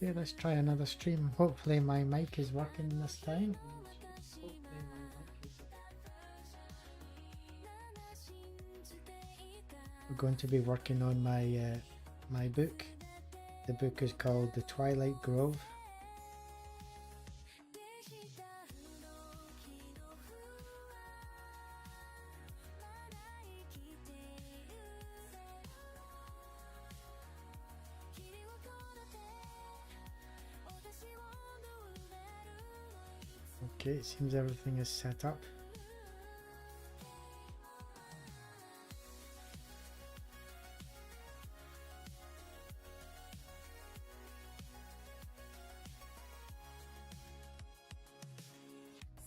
Okay, let's try another stream. Hopefully my mic is working this time. We're going to be working on my book. The book is called The Twilight Grove. Okay, it seems everything is set up.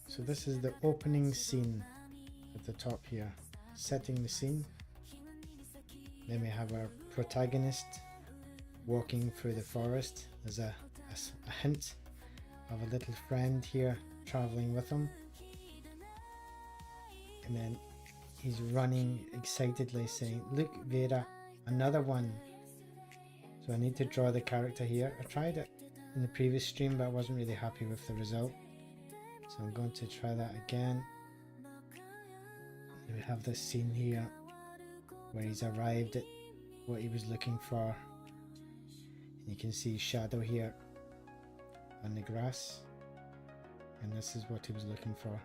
So this is the opening scene at the top here, setting the scene. Then we have our protagonist walking through the forest. There's a hint of a little friend here traveling with him. And then he's running excitedly saying, "Look, Vera, another one." So I need to draw the character here. I tried it in the previous stream, but I wasn't really happy with the result. So I'm going to try that again. And we have this scene here where he's arrived at what he was looking for. And you can see shadow here on the grass. And this is what he was looking for.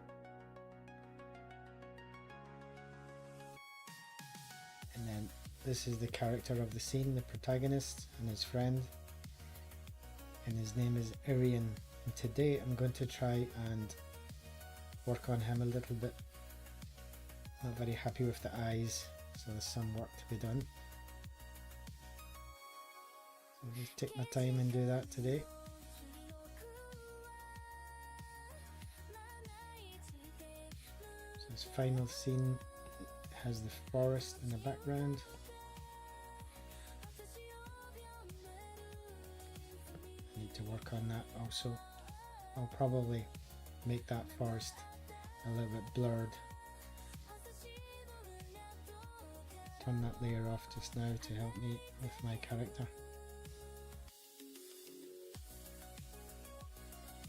And then this is the character of the scene, the protagonist and his friend. And his name is Irian. And today I'm going to try and work on him a little bit. Not very happy with the eyes, so there's some work to be done. So I'll just take my time and do that today. So this final scene has the forest in the background. I need to work on that also. I'll probably make that forest a little bit blurred. Turn that layer off just now to help me with my character.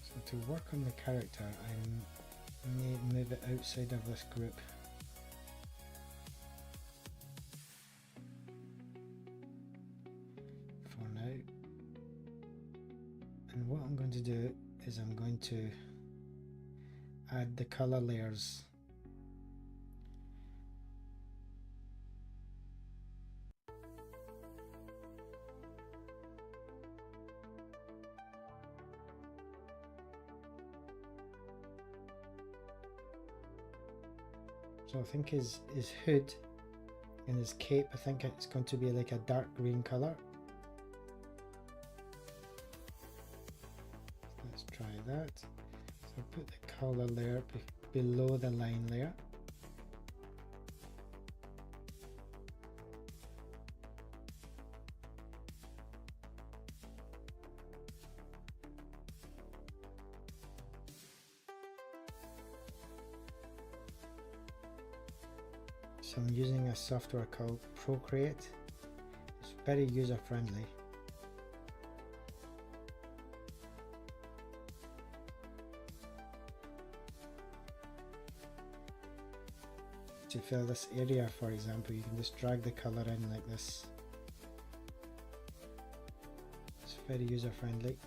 So to work on the character, I may move it outside of this group. For now. And what I'm going to do is I'm going to add the color layers. So I think his hood and his cape, I think it's going to be like a dark green color. Let's try that. So put the color layer below the line layer. So I'm using a software called Procreate. It's very user friendly. To fill this area, for example, you can just drag the color in like this. It's very user friendly.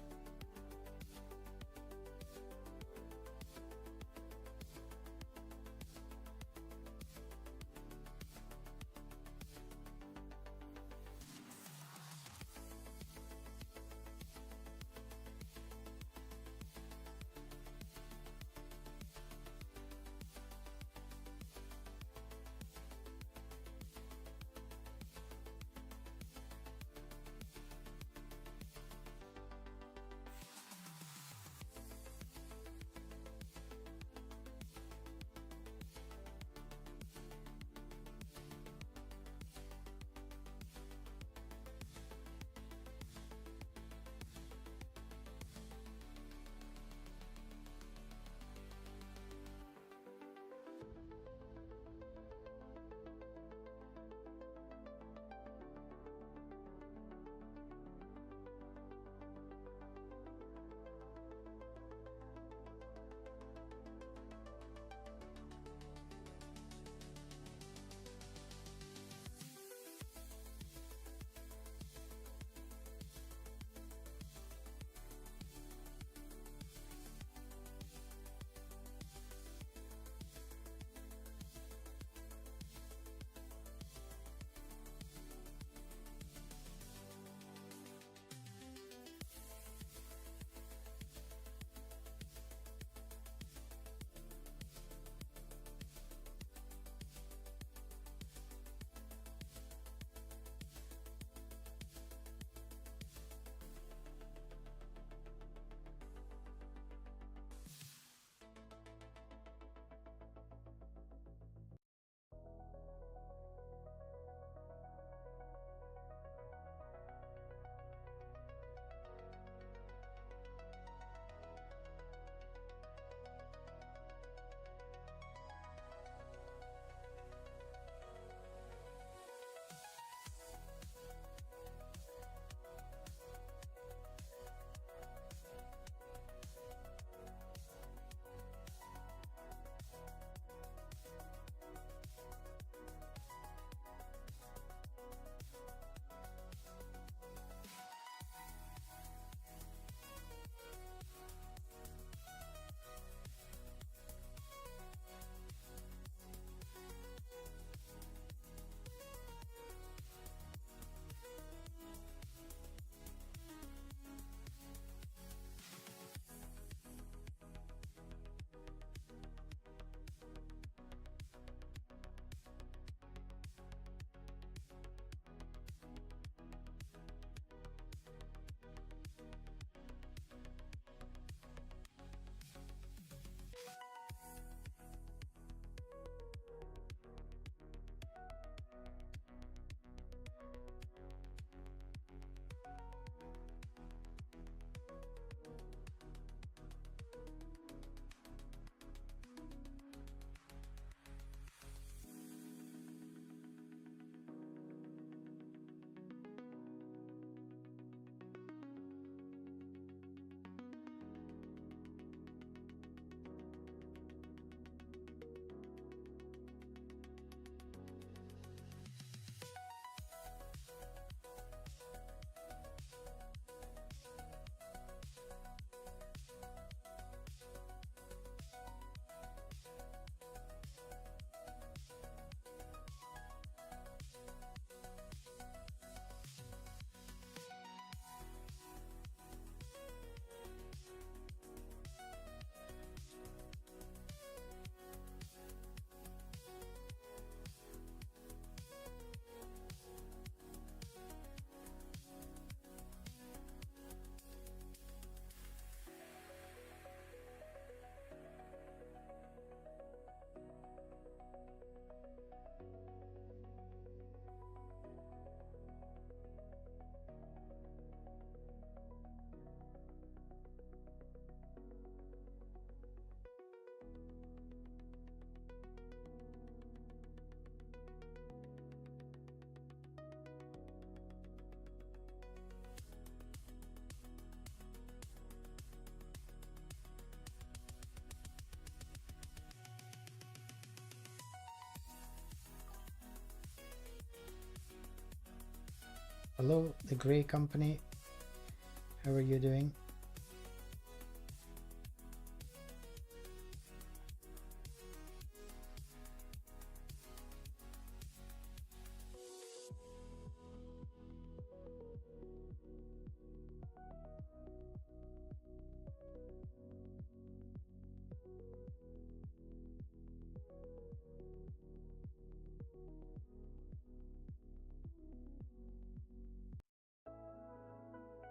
Hello, the Grey Company. How are you doing?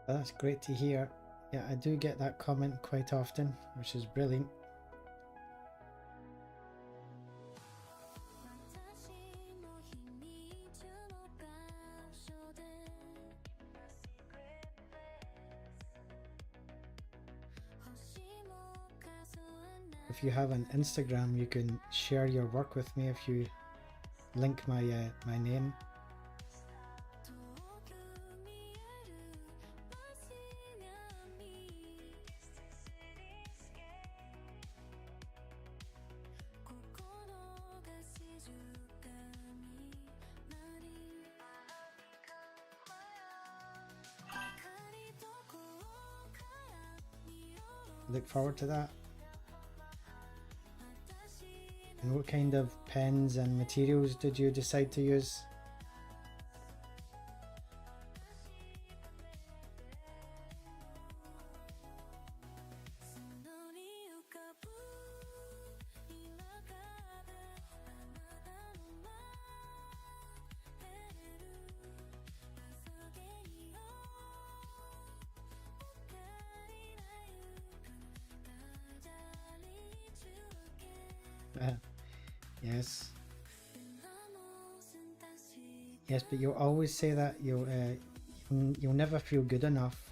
That's great to hear. Yeah, I do get that comment quite often, which is brilliant. If you have an Instagram, you can share your work with me if you link my my name. Look forward to that. And what kind of pens and materials did you decide to use? Yes. Yes, but you'll always say that you'll never feel good enough.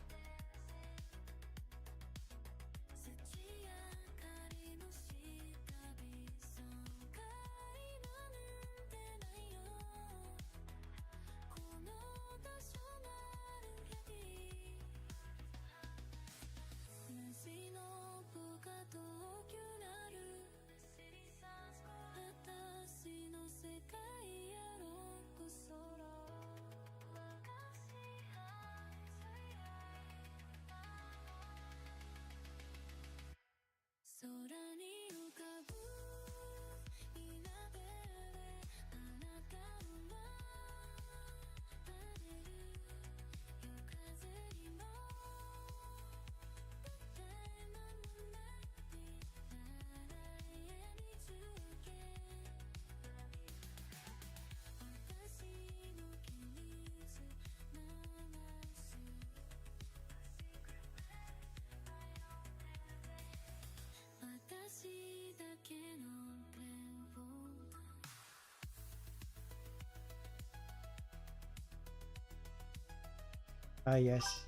Ah, yes.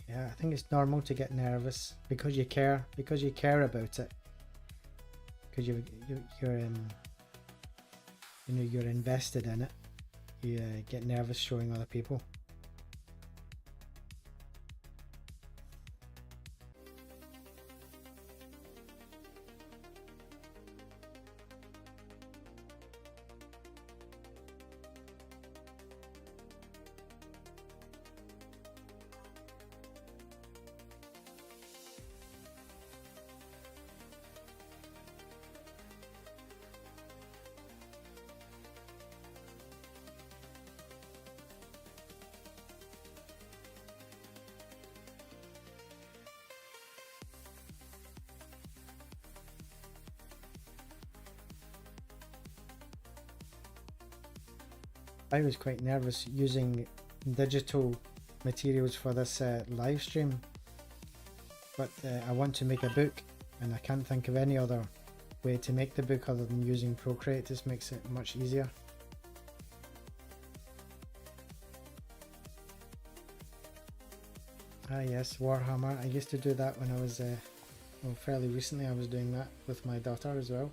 Yeah, I think it's normal to get nervous because you care about it. Because you're you know, you're invested in it. You get nervous showing other people. I was quite nervous using digital materials for this live stream, but I want to make a book and I can't think of any other way to make the book other than using Procreate. This makes it much easier. Ah yes, Warhammer. I used to do that when I was well, fairly recently I was doing that with my daughter as well.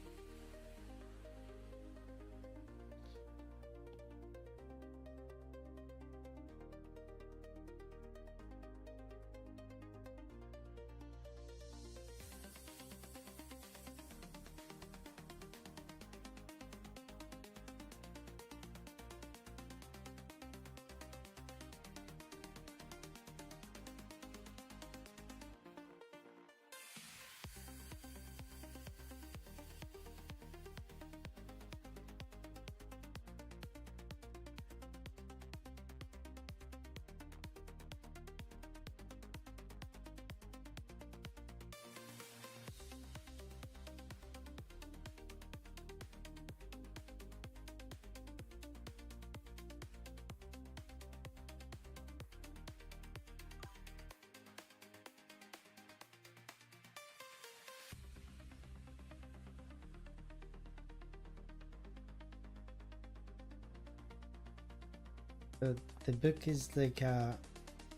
The book is like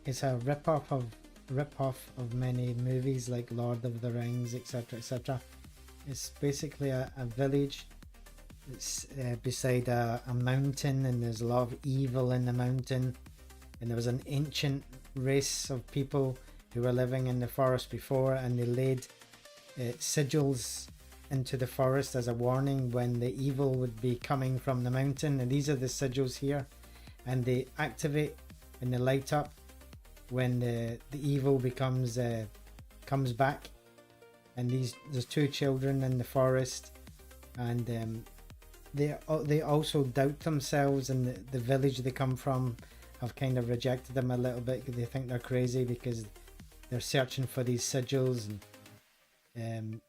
it's a rip-off of many movies like Lord of the Rings, etc., etc. It's basically a village. It's beside a mountain, and there's a lot of evil in the mountain. And there was an ancient race of people who were living in the forest before, and they laid sigils into the forest as a warning when the evil would be coming from the mountain. And these are the sigils here, and they activate and they light up when the evil comes back. And there's two children in the forest, and they also doubt themselves, and the village they come from have kind of rejected them a little bit. They think they're crazy because they're searching for these sigils, and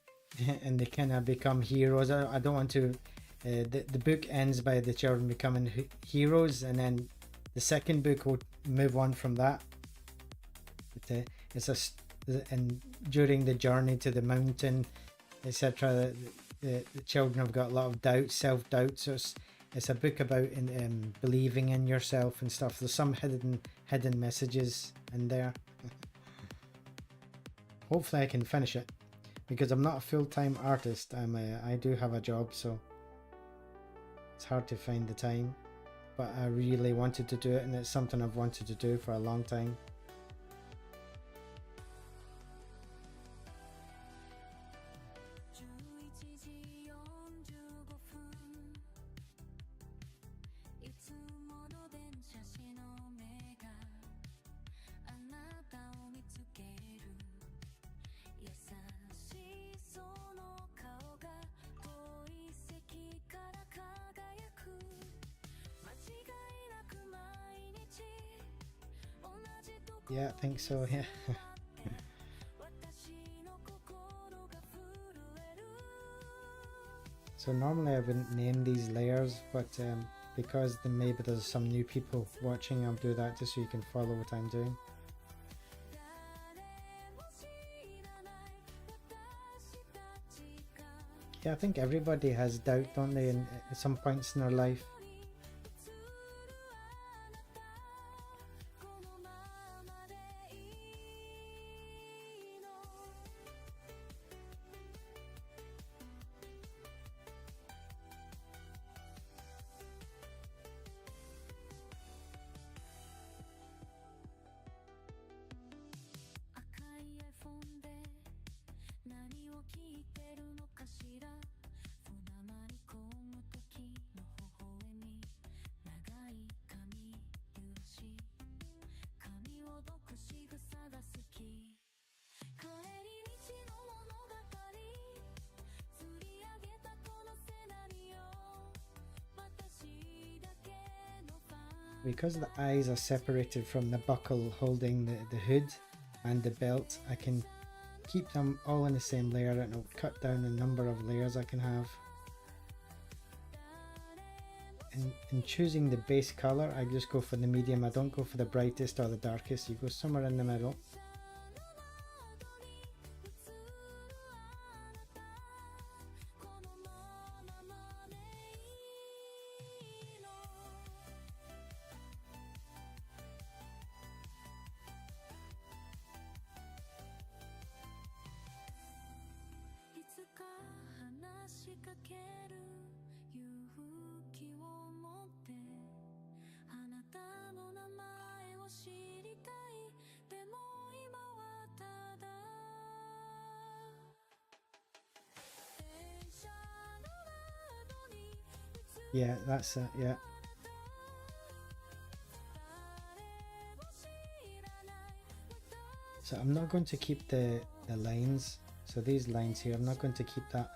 and they kind of become heroes. I don't want to. The book ends by the children becoming heroes, and then the second book will move on from that. And during the journey to the mountain, etc., the children have got a lot of doubt, self-doubt. So it's a book about believing in yourself and stuff. There's some hidden messages in there. Hopefully I can finish it, because I'm not a full-time artist. I do have a job, so it's hard to find the time. But I really wanted to do it, and it's something I've wanted to do for a long time. Yeah, I think so, yeah. So normally I wouldn't name these layers, but because maybe there's some new people watching, I'll do that just so you can follow what I'm doing. Yeah, I think everybody has doubt, don't they, at some points in their life. Because the eyes are separated from the buckle holding the hood and the belt, I can keep them all in the same layer, and it'll cut down the number of layers I can have. In choosing the base color, I just go for the medium. I don't go for the brightest or the darkest. You go somewhere in the middle. Yeah, that's it, yeah. So I'm not going to keep the lines. So these lines here, I'm not going to keep that.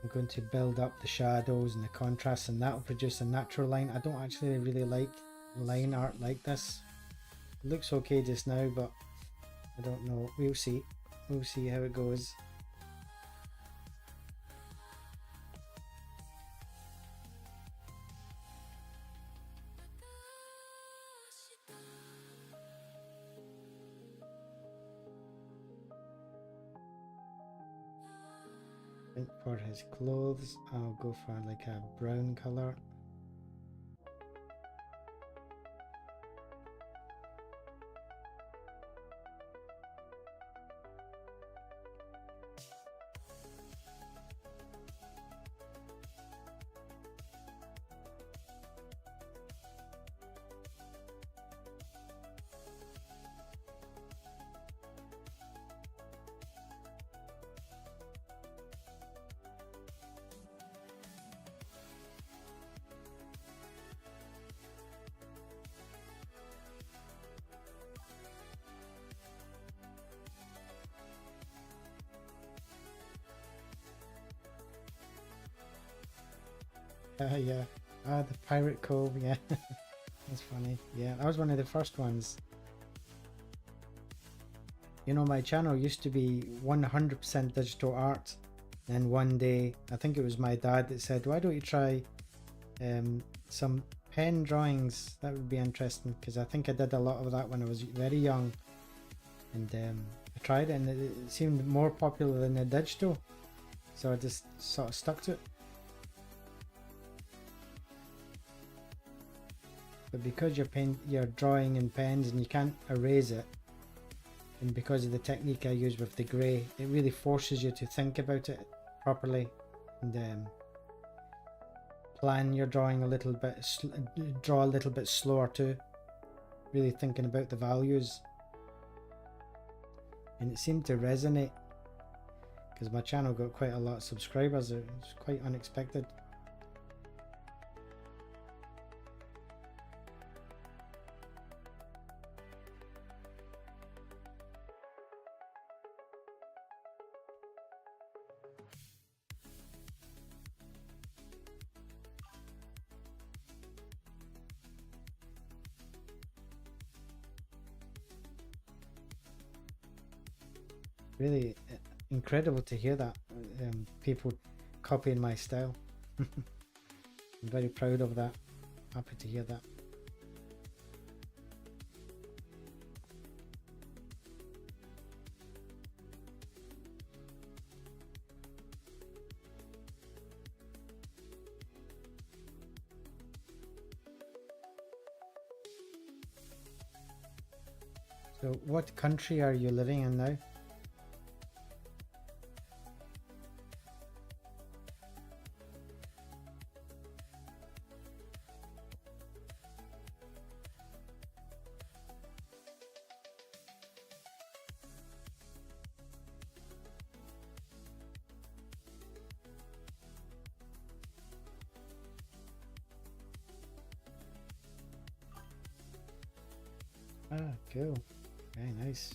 I'm going to build up the shadows and the contrast, and that will produce a natural line. I don't actually really like line art like this. It looks okay just now, but I don't know. We'll see. We'll see how it goes. For his clothes, I'll go for like a brown color. Yeah. Ah, the Pirate Cove, yeah. That's funny. Yeah, that was one of the first ones. You know, my channel used to be 100% digital art. Then one day, I think it was my dad that said, why don't you try some pen drawings? That would be interesting, because I think I did a lot of that when I was very young. And I tried it and it seemed more popular than the digital. So I just sort of stuck to it. But because you're drawing in pens and you can't erase it, and because of the technique I use with the grey, it really forces you to think about it properly and plan your drawing a little bit, draw a little bit slower too, really thinking about the values. And it seemed to resonate because my channel got quite a lot of subscribers. It was quite unexpected. Really incredible to hear that people copying my style. I'm very proud of that. Happy to hear that. So what country are you living in now? Ah, cool. Very nice.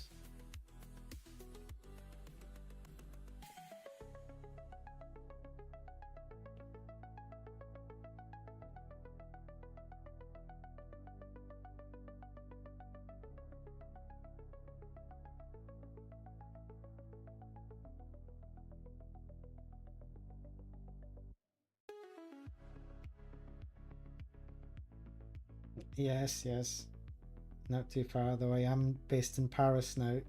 Yes, yes. Not too far, though I am based in Paris now.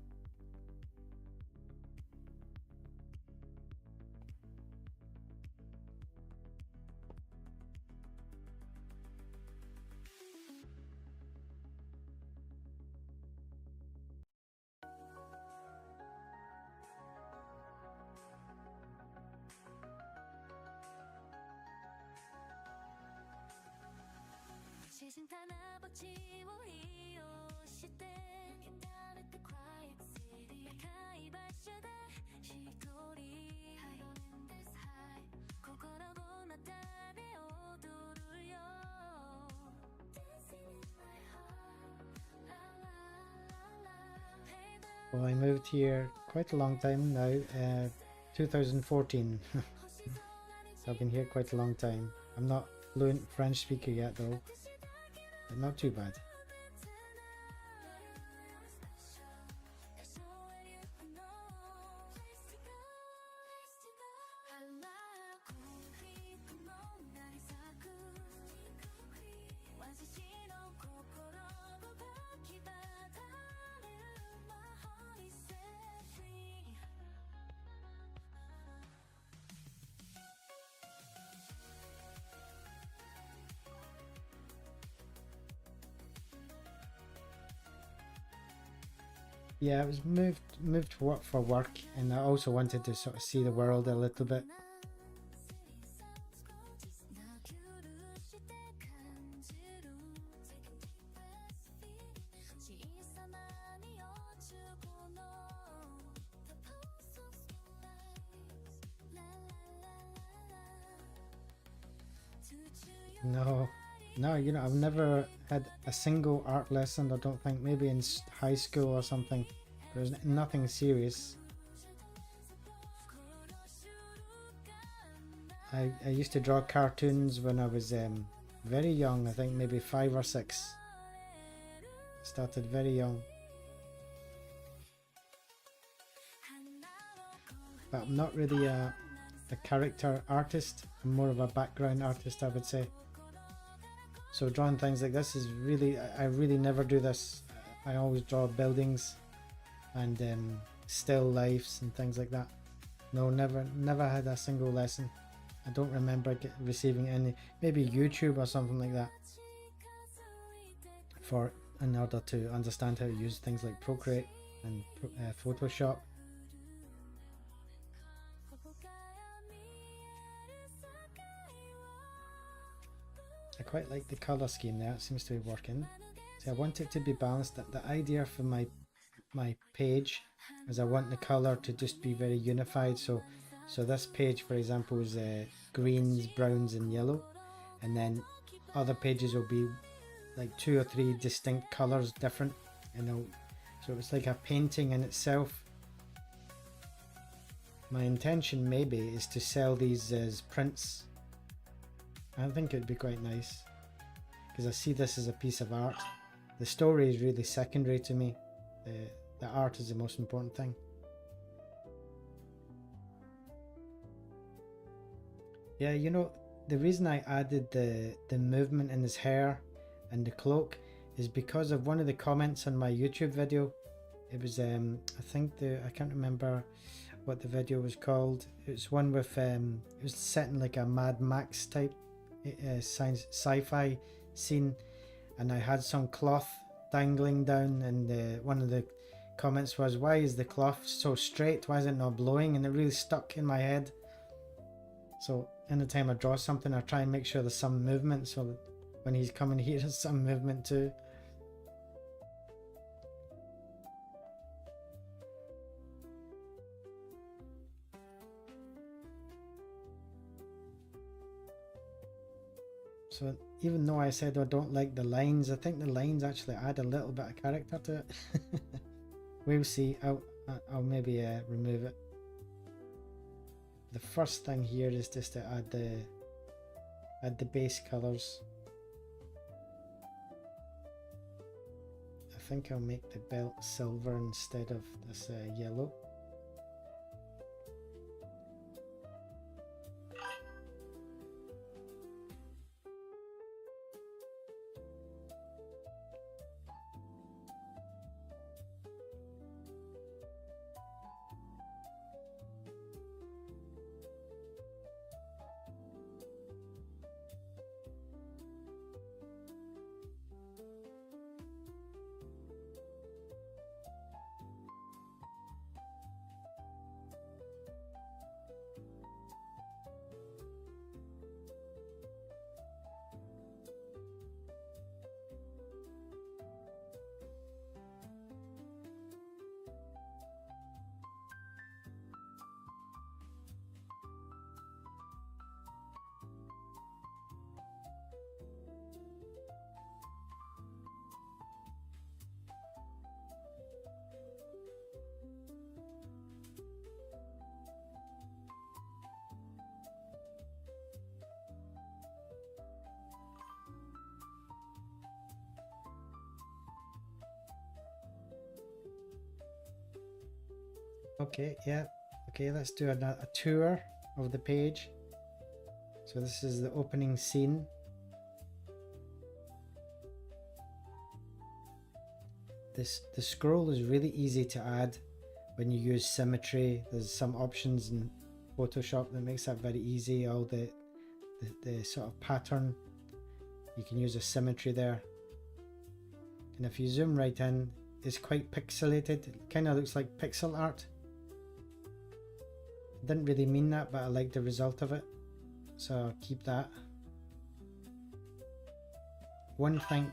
Well, I moved here quite a long time now, 2014. So I've been here quite a long time. I'm not fluent French speaker yet though, but not too bad. Yeah, I was moved for work, and I also wanted to sort of see the world a little bit. No, you know, I've never had a single art lesson. I don't think, maybe in high school or something. There's nothing serious. I used to draw cartoons when I was very young. I think maybe 5 or 6. Started very young. But I'm not really a character artist. I'm more of a background artist, I would say. So drawing things like this is really, I really never do this. I always draw buildings and still lifes and things like that. No, never had a single lesson. I don't remember receiving any, maybe YouTube or something like that, in order to understand how to use things like Procreate and Photoshop. I quite like the colour scheme there, it seems to be working. So I want it to be balanced. The idea for my page is I want the colour to just be very unified. So this page, for example, is greens, browns and yellow, and then other pages will be like 2 or 3 distinct colours different, so it's like a painting in itself. My intention maybe is to sell these as prints. I think it would be quite nice, because I see this as a piece of art. The story is really secondary to me. The art is the most important thing. Yeah, you know, the reason I added the movement in his hair and the cloak is because of one of the comments on my YouTube video. It was I think I can't remember what the video was called. It was one with it was set in like a Mad Max type sci-fi scene, and I had some cloth dangling down, and one of the comments was, why is the cloth so straight, why is it not blowing? And it really stuck in my head. So anytime I draw something, I try and make sure there's some movement, so that when he's coming here there's some movement too. So even though I said I don't like the lines, I think the lines actually add a little bit of character to it. We'll see. I'll maybe remove it. The first thing here is just to add the base colors. I think I'll make the belt silver instead of this yellow. Okay, yeah. Okay, let's do a tour of the page. So this is the opening scene. The scroll is really easy to add when you use symmetry. There's some options in Photoshop that makes that very easy. All the sort of pattern, you can use a symmetry there. And if you zoom right in, it's quite pixelated. It kind of looks like pixel art. Didn't really mean that, but I like the result of it, so I'll keep that. One thing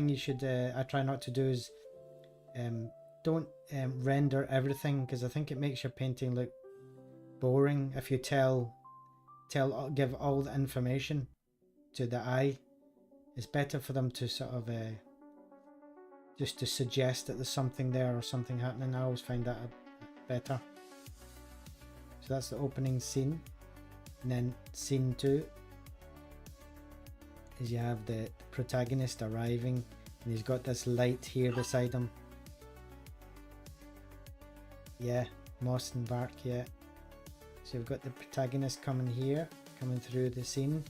you should I try not to do is don't render everything, because I think it makes your painting look boring if you give all the information to the eye. It's better for them to sort of just to suggest that there's something there or something happening. I always find that better. So that's the opening scene. And then scene 2 is you have the protagonist arriving, and he's got this light here beside him. Yeah, moss and bark, yeah. So you've got the protagonist coming here, coming through the scene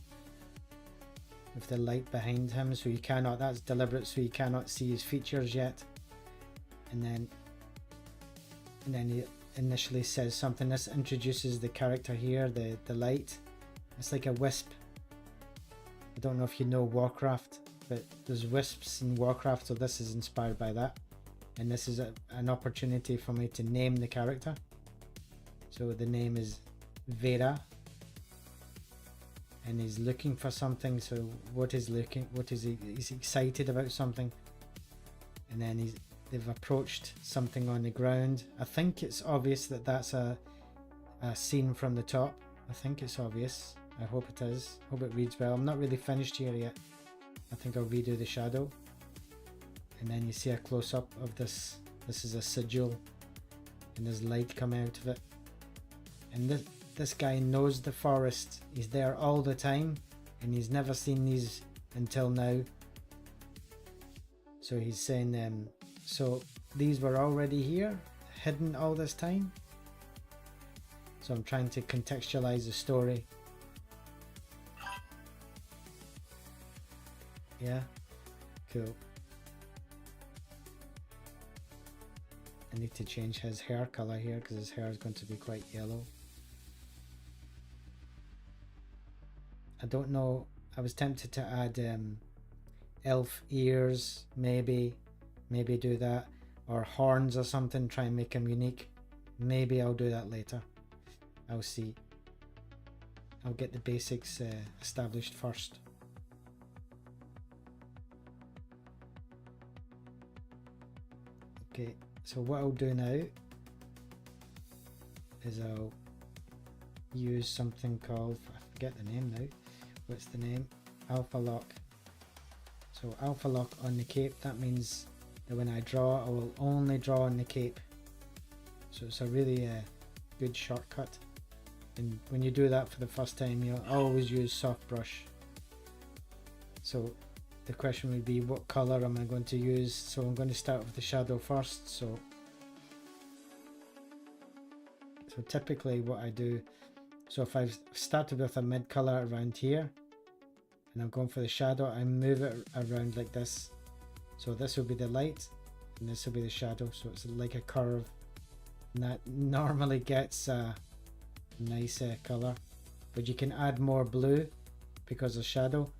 with the light behind him, so you cannot, that's deliberate, so you cannot see his features yet. And then he initially says something. This introduces the character here, the light. It's like a wisp. I don't know if you know Warcraft, but there's wisps in Warcraft, so this is inspired by that. And this is an opportunity for me to name the character. So the name is Vera, and he's looking for something. So what is he? He's excited about something, and then they've approached something on the ground. I think it's obvious that that's a scene from the top. I think it's obvious. I hope it is. Hope it reads well. I'm not really finished here yet. I think I'll redo the shadow. And then you see a close-up of this. This is a sigil, and there's light coming out of it. And this guy knows the forest. He's there all the time, and he's never seen these until now. So he's saying, so these were already here, hidden all this time. So I'm trying to contextualize the story. Yeah, cool. I need to change his hair color here because his hair is going to be quite yellow. I don't know, I was tempted to add elf ears, maybe do that, or horns or something, try and make him unique. Maybe I'll do that later. I'll see. I'll get the basics established first. Okay, so what I'll do now is I'll use something called, I forget the name now, what's the name? Alpha lock. So alpha lock on the cape, that means that when I draw, I will only draw on the cape. So it's a really good shortcut. And when you do that for the first time, you'll always use soft brush. So the question would be, what color am I going to use? So I'm going to start with the shadow first. So typically what I do, so if I've started with a mid color around here and I'm going for the shadow, I move it around like this. So this will be the light and this will be the shadow. So it's like a curve, and that normally gets a nice color, but you can add more blue because of shadow,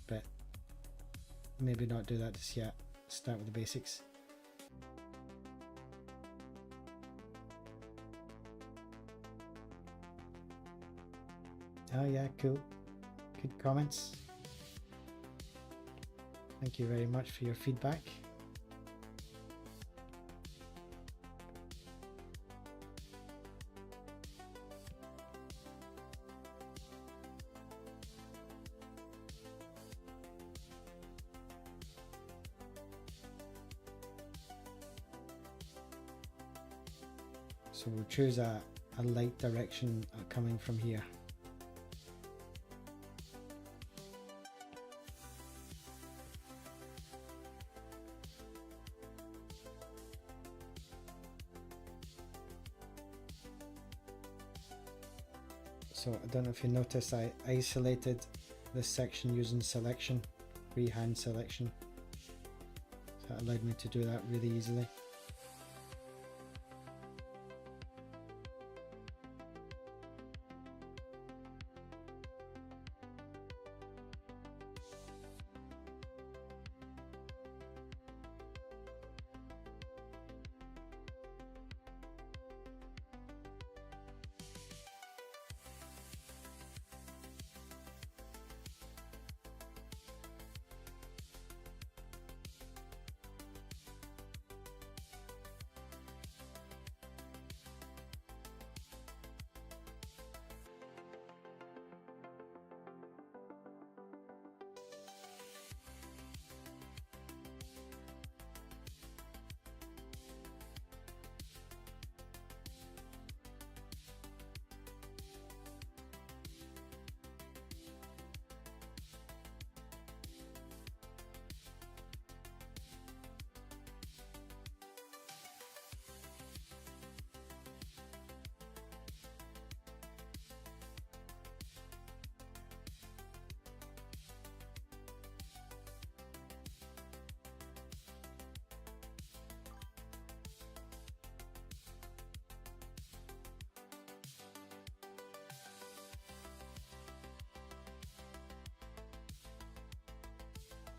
but maybe not do that just yet. Start with the basics. Oh yeah, cool. Good comments. Thank you very much for your feedback. So we'll choose a light direction coming from here. So I don't know if you notice, I isolated this section using selection, freehand selection. So that allowed me to do that really easily.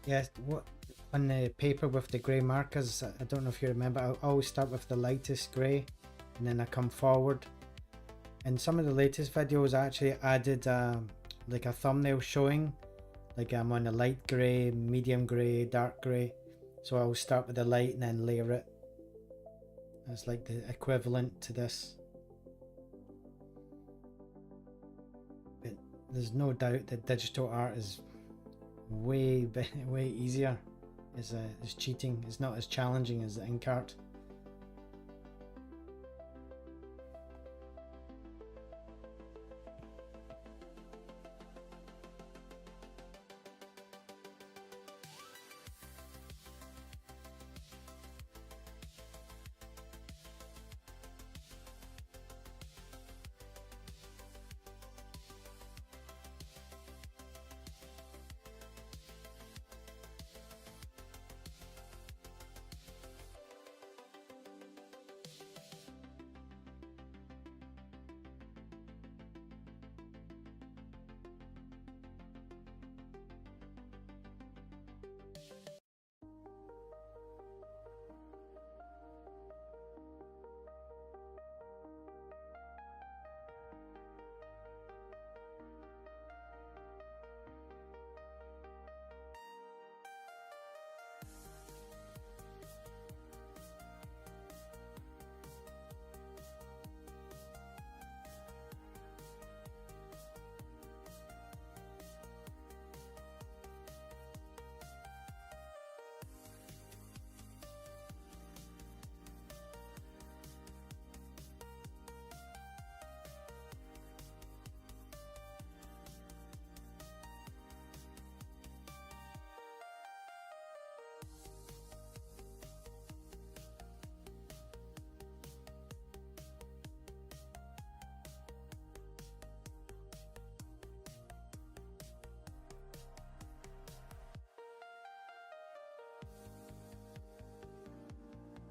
Yes, what on the paper with the grey markers, I don't know if you remember, I always start with the lightest grey and then I come forward. In some of the latest videos I actually added like a thumbnail showing like I'm on a light grey, medium grey, dark grey. So I'll start with the light and then layer it. It's like the equivalent to this. But there's no doubt that digital art is way easier. It's cheating. It's not as challenging as the ink art.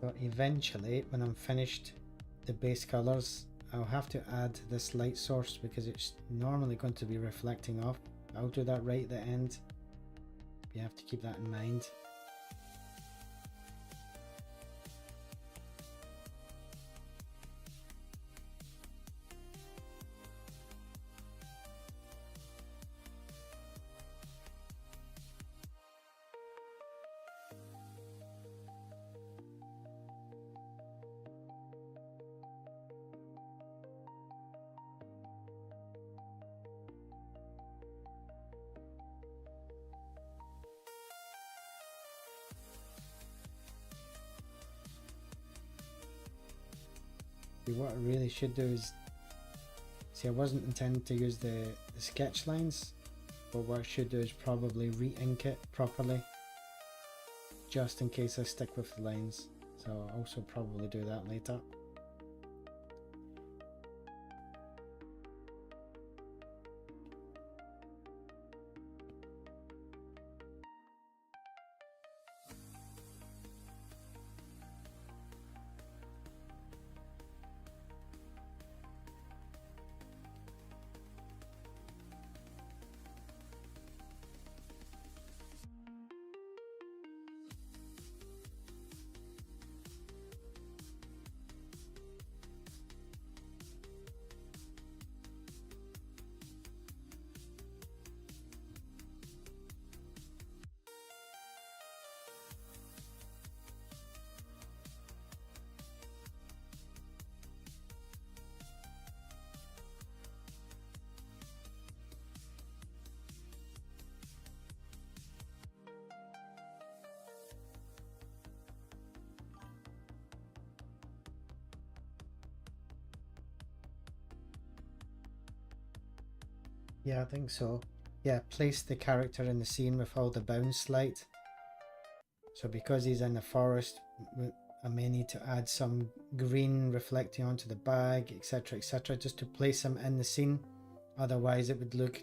But eventually, when I'm finished the base colors, I'll have to add this light source because it's normally going to be reflecting off. I'll do that right at the end. You have to keep that in mind. What I really should do is, see, I wasn't intending to use the sketch lines, but what I should do is probably re-ink it properly, just in case I stick with the lines. So I'll also probably do that later. Yeah, I think so. Yeah, place the character in the scene with all the bounce light. So because he's in the forest, I may need to add some green reflecting onto the bag, etc., just to place him in the scene. Otherwise it would look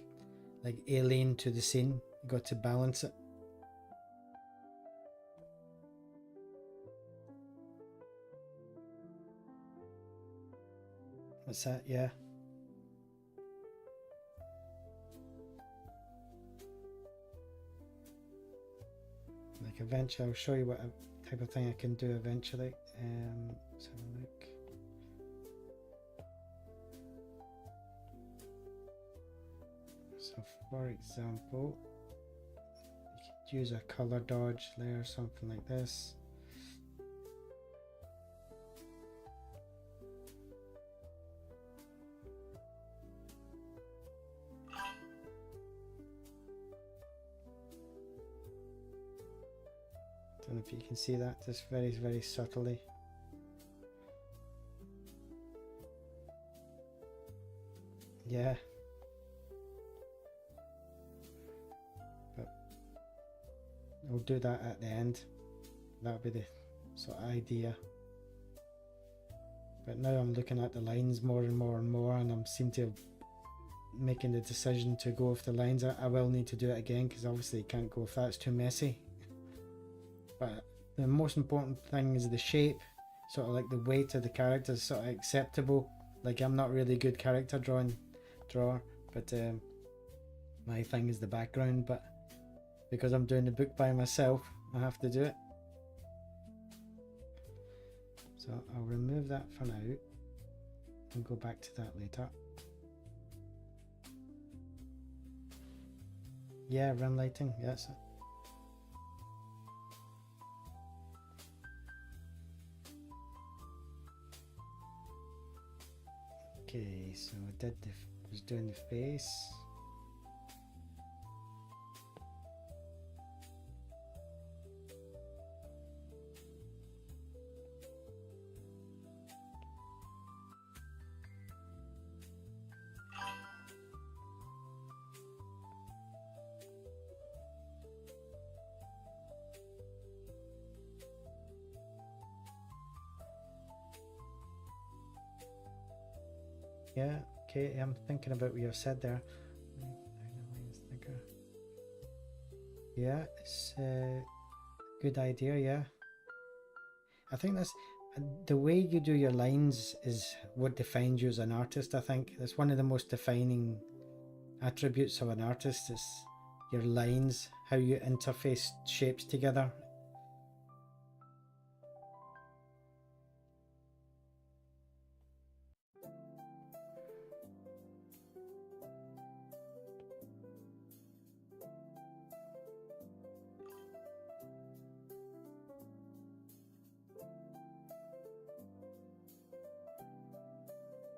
like alien to the scene. You got to balance it. What's that? Yeah. like eventually I'll show you what type of thing I can do eventually. Let's have a look. So for example, you could use a color dodge layer, something like this. Don't know if you can see that, just very subtly. Yeah. But I'll do that at the end. That'll be the sort of idea. But now I'm looking at the lines more and more and more, and I'm seem to making the decision to go with the lines. I will need to do it again because obviously you can't go if that's too messy. But the most important thing is the shape, sort of like the weight of the character is sort of acceptable. Like I'm not really a good character drawer, but my thing is the background. But because I'm doing the book by myself, I have to do it. So I'll remove that for now and go back to that later. Yeah, run lighting, yes. Okay, so I was doing the face. Yeah, okay, I'm thinking about what you've said there. Yeah, it's a good idea, yeah. I think that's the way you do your lines is what defines you as an artist. I think that's one of the most defining attributes of an artist is your lines, how you interface shapes together.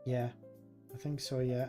Yeah, I think so, yeah.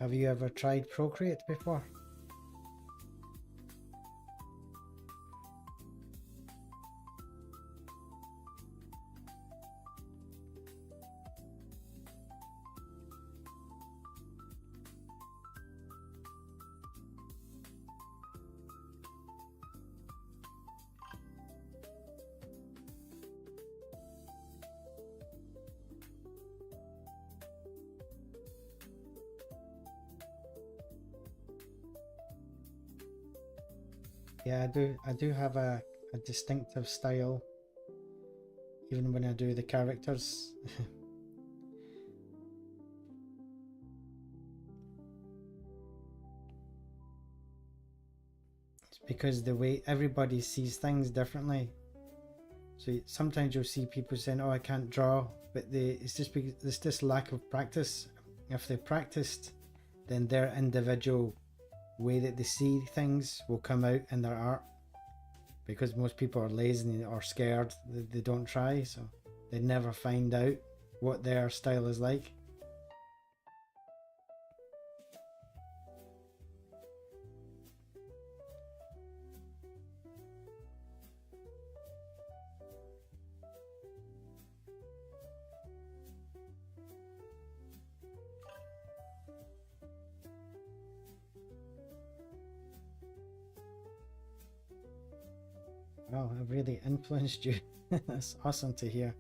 Have you ever tried Procreate before? Yeah, I do have a distinctive style, even when I do the characters. It's because the way everybody sees things differently. So sometimes you'll see people saying, "Oh, I can't draw," but it's just because there's this lack of practice. If they practiced, then their individual way that they see things will come out in their art. Because most people are lazy or scared, they don't try, so they never find out what their style is like. Wow, I've really influenced you. That's awesome to hear.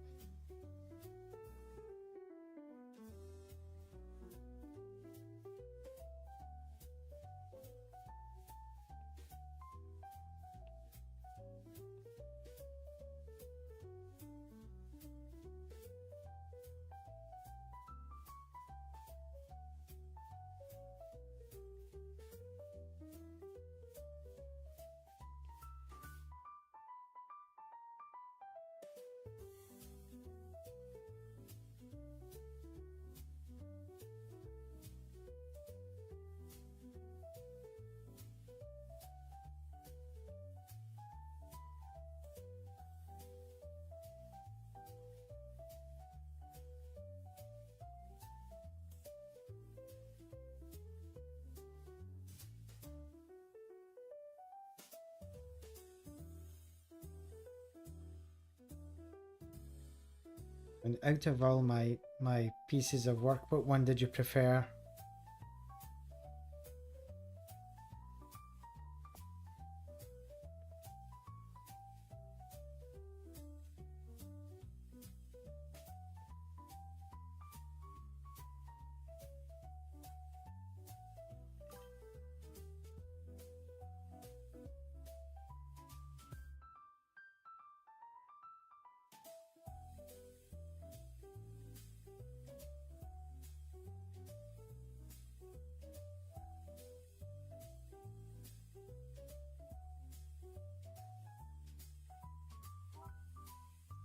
And out of all my pieces of work, what one did you prefer?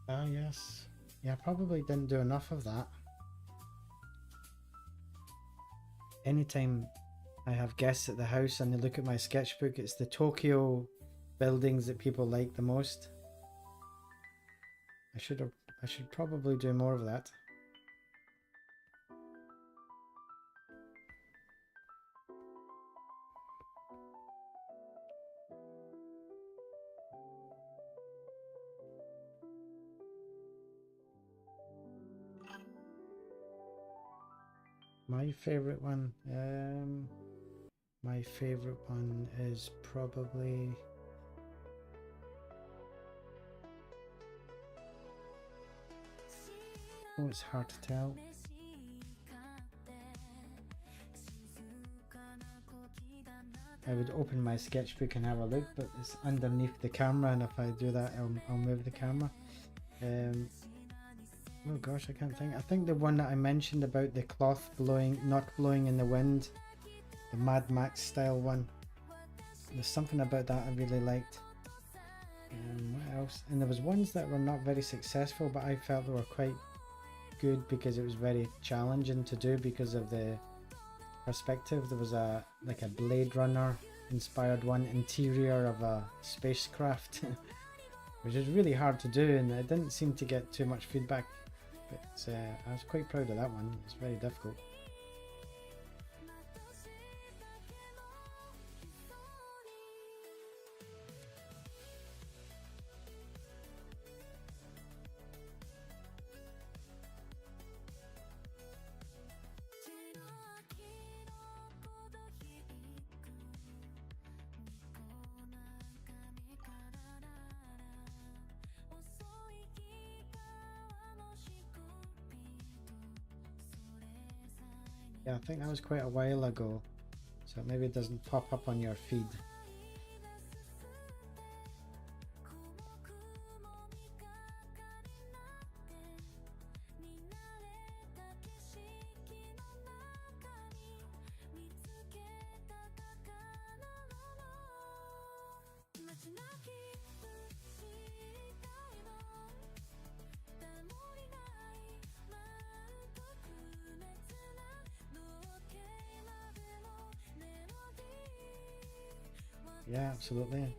Ah, yes. Yeah, I probably didn't do enough of that. Anytime I have guests at the house and they look at my sketchbook, it's the Tokyo buildings that people like the most. I should probably do more of that. My favorite one, is probably oh, it's hard to tell. I would open my sketchbook and have a look, but it's underneath the camera, and if I do that, I'll move the camera. Oh gosh, I can't think. I think the one that I mentioned about the cloth not blowing in the wind, the Mad Max style one. There's something about that I really liked. What else? And there was ones that were not very successful, but I felt they were quite good because it was very challenging to do because of the perspective. There was a Blade Runner inspired one, interior of a spacecraft, which is really hard to do, and it didn't seem to get too much feedback. But I was quite proud of that one. It's very difficult. Yeah, I think that was quite a while ago, so maybe it doesn't pop up on your feed. Yeah, absolutely.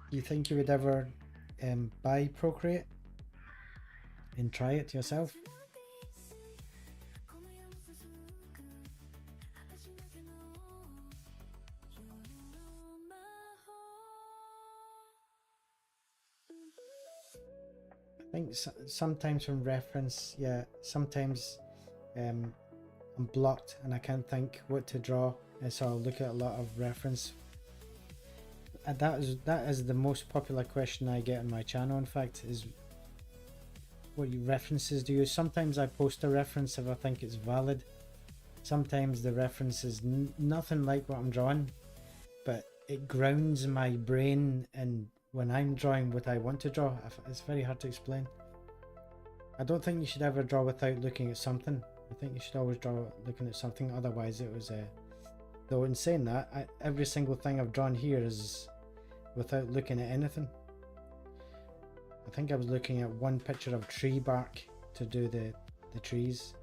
Do you think you would ever buy Procreate and try it yourself? I think sometimes from reference, yeah, sometimes I'm blocked and I can't think what to draw, and so I'll look at a lot of reference. And that is the most popular question I get on my channel, in fact, is what references do you use. Sometimes I post a reference if I think it's valid. Sometimes the reference is nothing like what I'm drawing, but it grounds my brain in when I'm drawing what I want to draw. It's very hard to explain. I don't think you should ever draw without looking at something. I think you should always draw looking at something, otherwise it was though in saying that, every single thing I've drawn here is without looking at anything. I think I was looking at one picture of tree bark to do the trees.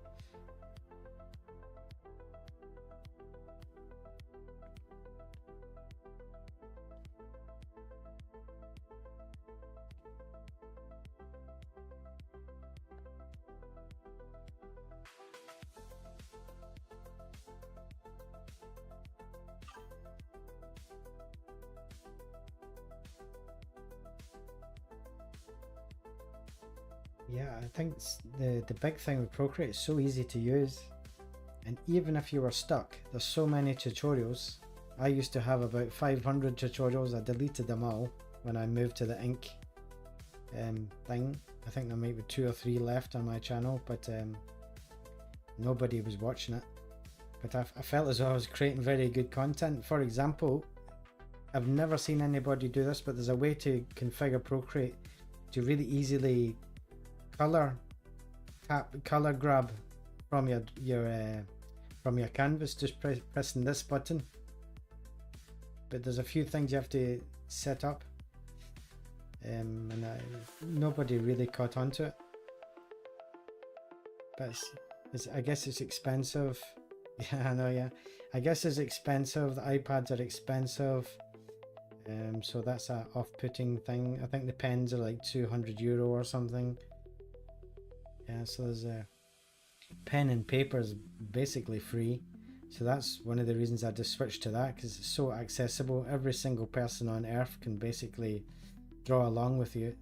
Yeah, I think the big thing with Procreate is so easy to use, and even if you were stuck, there's so many tutorials. I used to have about 500 tutorials. I deleted them all when I moved to the ink thing. I think there might be 2 or 3 left on my channel, but nobody was watching it. But I felt as though I was creating very good content. For example, I've never seen anybody do this, but there's a way to configure Procreate to really easily color grab from your canvas, just pressing this button. But there's a few things you have to set up, and nobody really caught on to it. But I guess it's expensive. Yeah, I know. Yeah, I guess it's expensive. The iPads are expensive, so that's a off-putting thing. I think the pens are like €200 or something. Yeah, so there's a pen and paper is basically free, so that's one of the reasons I just switched to that, because it's so accessible. Every single person on earth can basically draw along with you.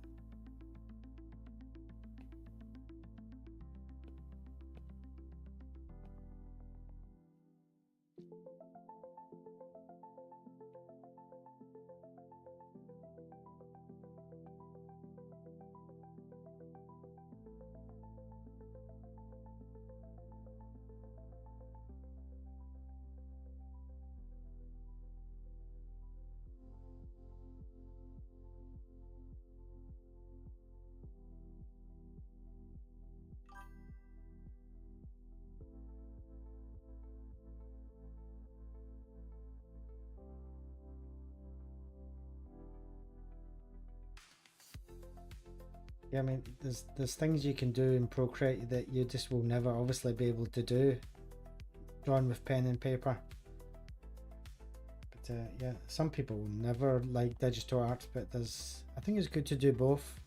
Yeah, I mean, there's things you can do in Procreate that you just will never obviously be able to do drawn with pen and paper. But yeah, some people will never like digital art, but I think it's good to do both.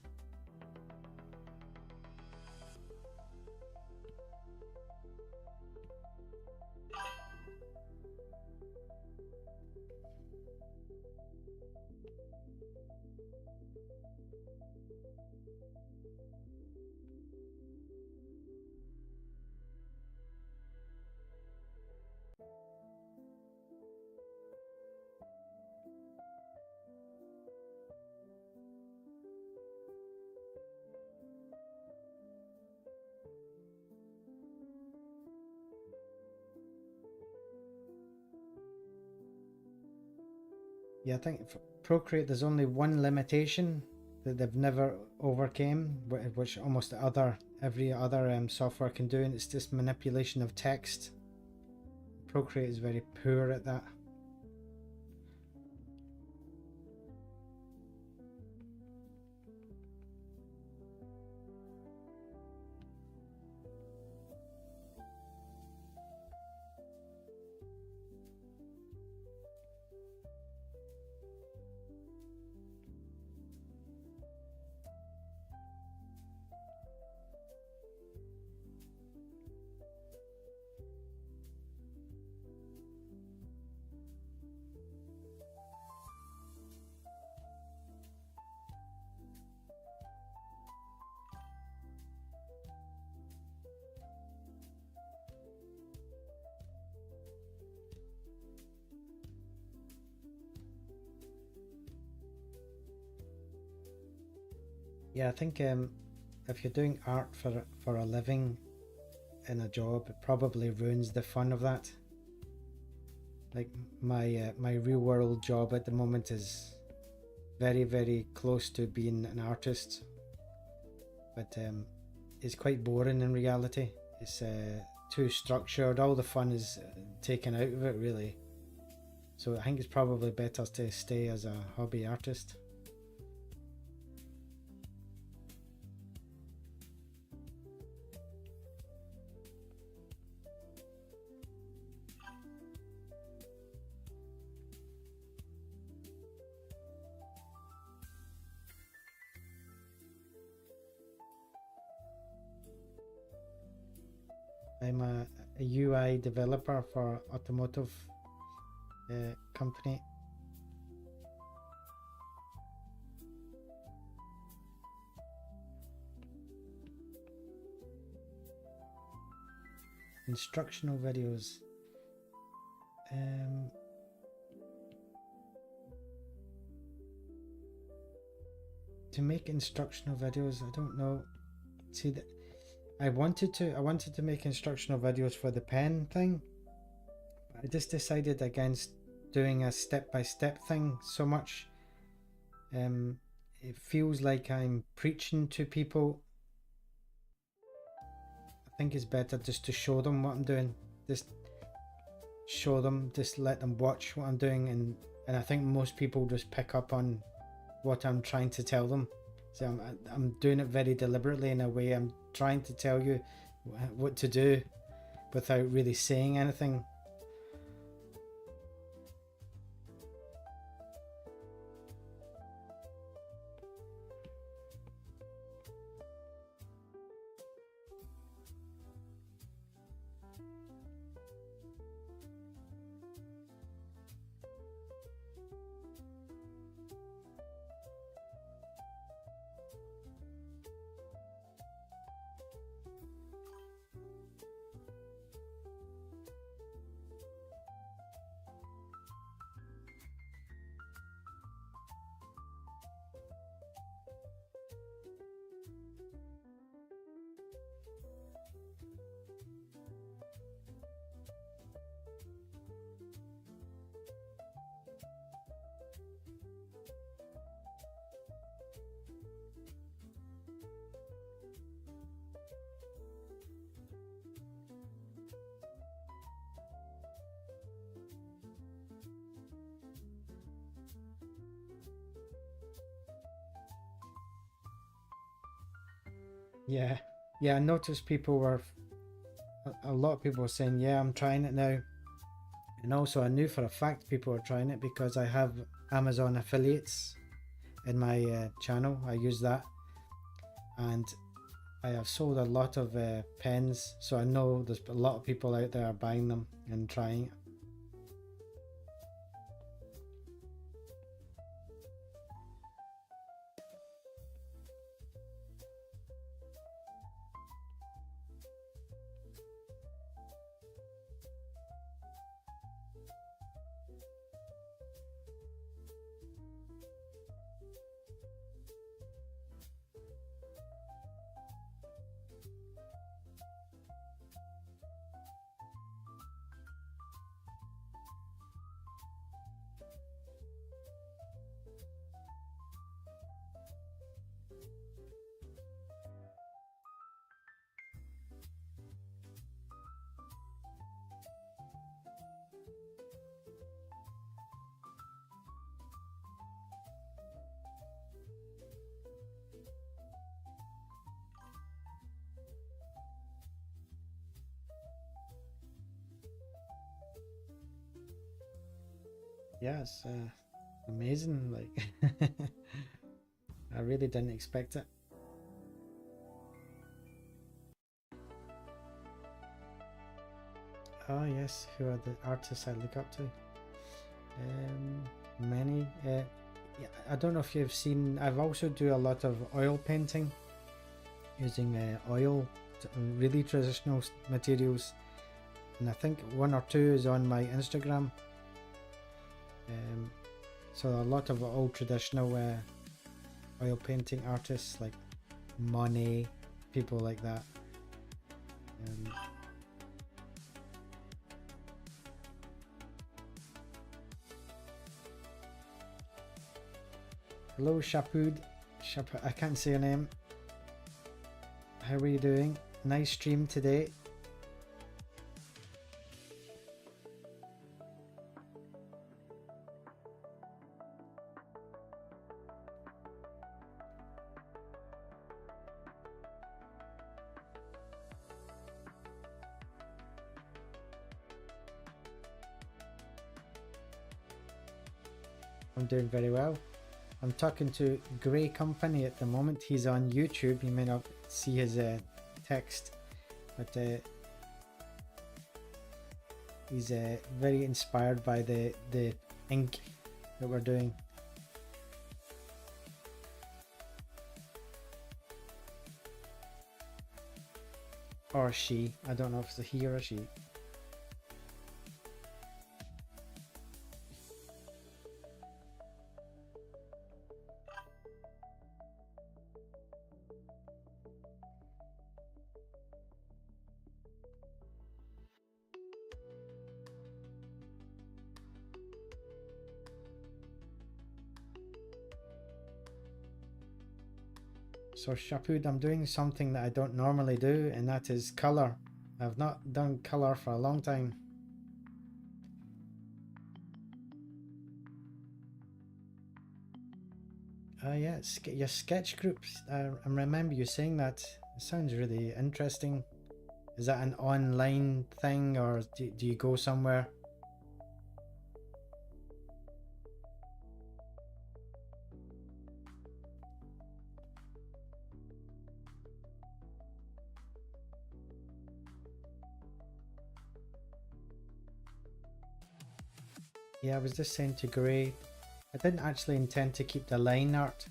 Yeah, I think for Procreate there's only one limitation that they've never overcame, which almost every other software can do, and it's this manipulation of text. Procreate is very poor at that. Yeah, I think if you're doing art for a living in a job, it probably ruins the fun of that. Like my real world job at the moment is very close to being an artist, but it's quite boring in reality. It's too structured. All the fun is taken out of it, really. So I think it's probably better to stay as a hobby artist. I'm a UI developer for automotive company. Instructional videos. To make instructional videos, I don't know. See that I wanted to make instructional videos for the pen thing, but I just decided against doing a step-by-step thing so much. It feels like I'm preaching to people. I think it's better just to show them what I'm doing. Just show them, just let them watch what I'm doing, and I think most people just pick up on what I'm trying to tell them. So I'm doing it very deliberately in a way. I'm trying to tell you what to do without really saying anything. Yeah, I noticed people were a lot of people were saying, yeah, I'm trying it now. And also I knew for a fact people were trying it because I have Amazon affiliates in my channel. I use that, and I have sold a lot of pens, so I know there's a lot of people out there buying them and trying it. yeah, it's amazing. Like, I really didn't expect it. Oh yes, who are the artists I look up to? Many. Yeah, I don't know if you've seen. I've also do a lot of oil painting using oil, really traditional materials, and I think one or two is on my Instagram. So a lot of old traditional oil painting artists like Monet, people like that. Hello, Shapud. I can't say your name. How are you doing? Nice stream today. I'm doing very well. I'm talking to Grey Company at the moment. He's on YouTube. You may not see his text, but he's very inspired by the ink that we're doing. Or she. I don't know if it's a he or a she. So Shapud, I'm doing something that I don't normally do, and that is colour. I've not done colour for a long time. Yeah, your sketch groups. I remember you saying that. It sounds really interesting. Is that an online thing, or do you go somewhere? Yeah, I was just saying to Gray, I didn't actually intend to keep the line art,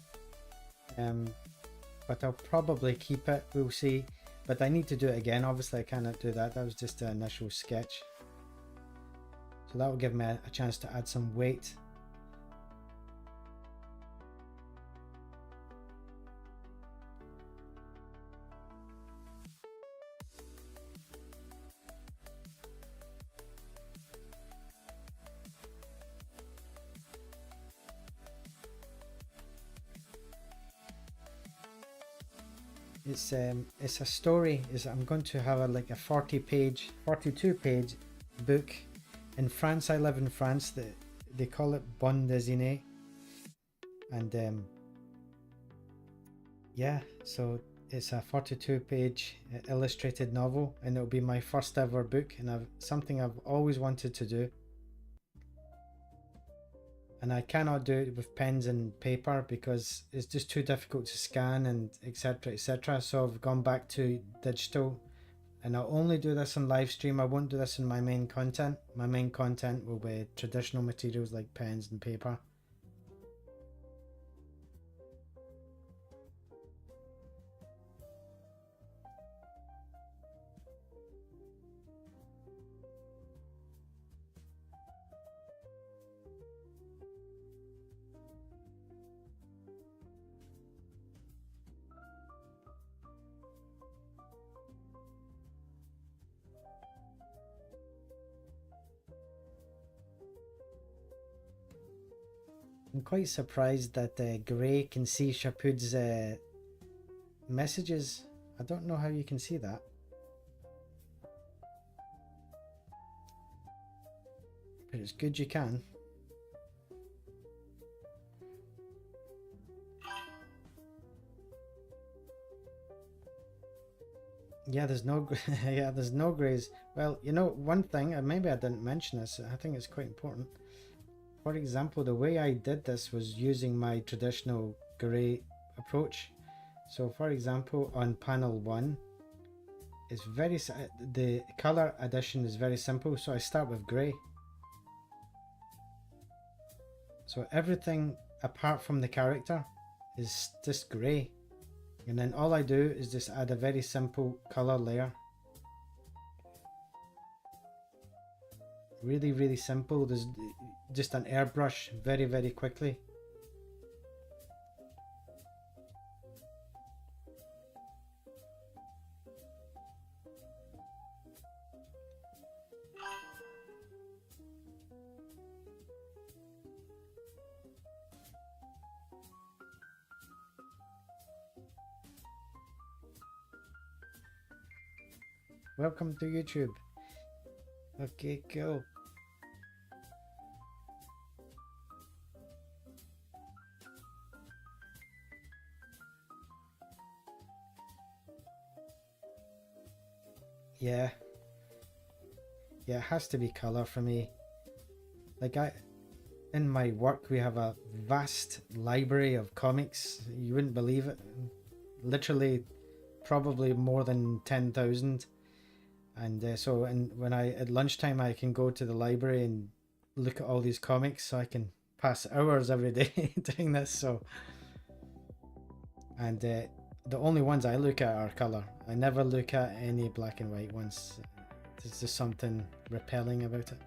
but I'll probably keep it. We'll see. But I need to do it again. Obviously, I cannot do that. That was just an initial sketch. So that will give me a chance to add some weight. It's a story. I'm going to have like a 42 page book. In France, I live in France. They call it bande dessinée, and yeah, so it's a 42 page illustrated novel, and it'll be my first ever book, and something I've always wanted to do. And I cannot do it with pens and paper because it's just too difficult to scan and etc etc. So I've gone back to digital, and I'll only do this on live stream. I won't do this in my main content. My main content will be traditional materials like pens and paper. I'm quite surprised that Gray can see Shapud's messages. I don't know how you can see that. But it's good you can. Yeah, there's no yeah, there's no grays. Well, you know, one thing, maybe I didn't mention this, I think it's quite important. for example, the way I did this was using my traditional grey approach. So for example, on panel 1, it's the color addition is very simple. So I start with grey. So everything apart from the character is just grey. And then all I do is just add a very simple color layer. Really, really simple. There's just an airbrush very, very quickly. Welcome to YouTube. Okay, cool. Yeah, it has to be color for me. Like in my work, we have a vast library of comics. You wouldn't believe it. Literally, probably more than 10,000. And when at lunchtime, I can go to the library and look at all these comics. So I can pass hours every day doing this. So, and the only ones I look at are color. I never look at any black and white ones. There's just something repelling about it.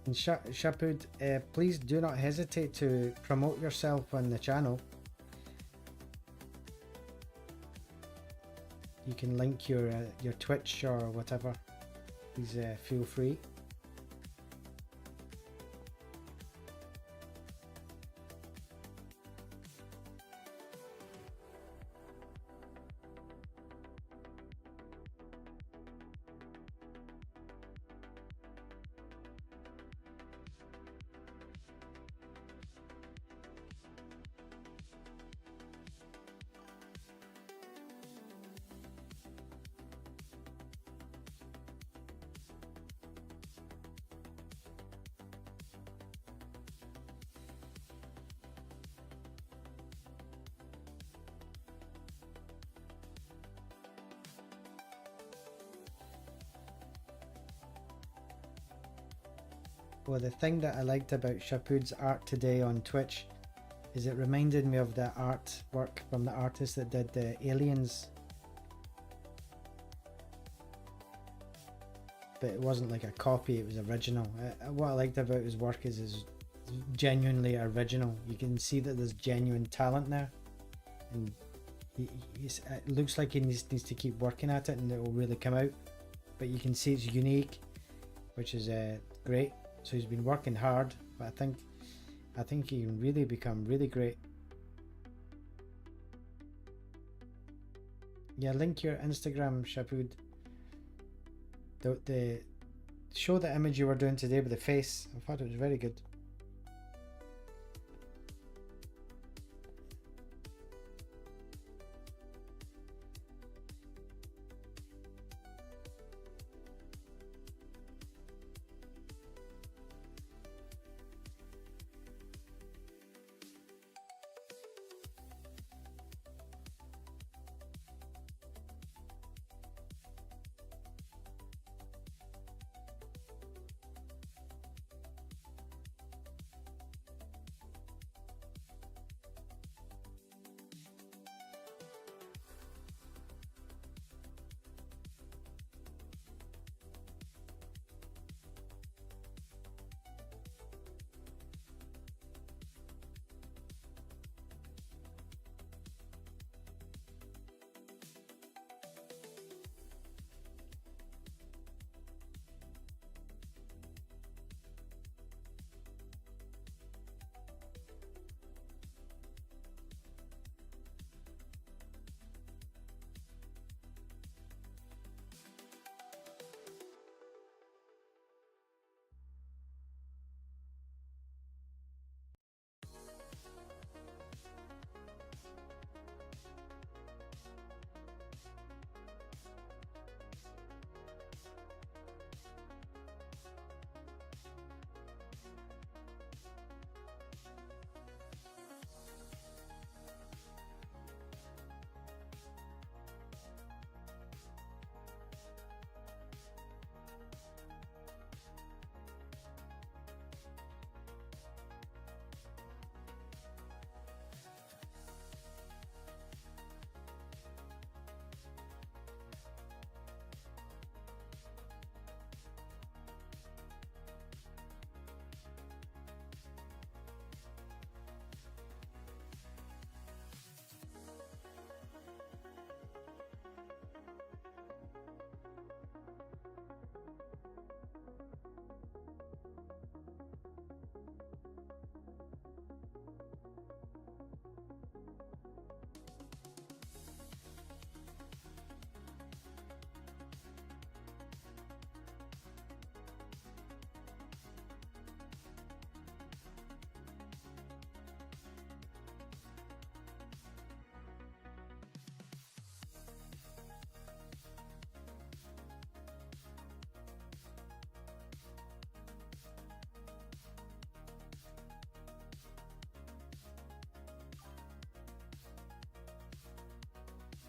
And Shapud, please do not hesitate to promote yourself on the channel. You can link your Twitch or whatever. Please feel free. Well, the thing that I liked about Shapud's art today on Twitch is it reminded me of the artwork from the artist that did the Aliens. But it wasn't like a copy, it was original. What I liked about his work is it's genuinely original. You can see that there's genuine talent there. And it looks like he needs to keep working at it and it will really come out. But you can see it's unique, which is great. So he's been working hard, but I think he can really become really great. Yeah, link your Instagram, Shapud. Show the image you were doing today with the face. I thought it was very good.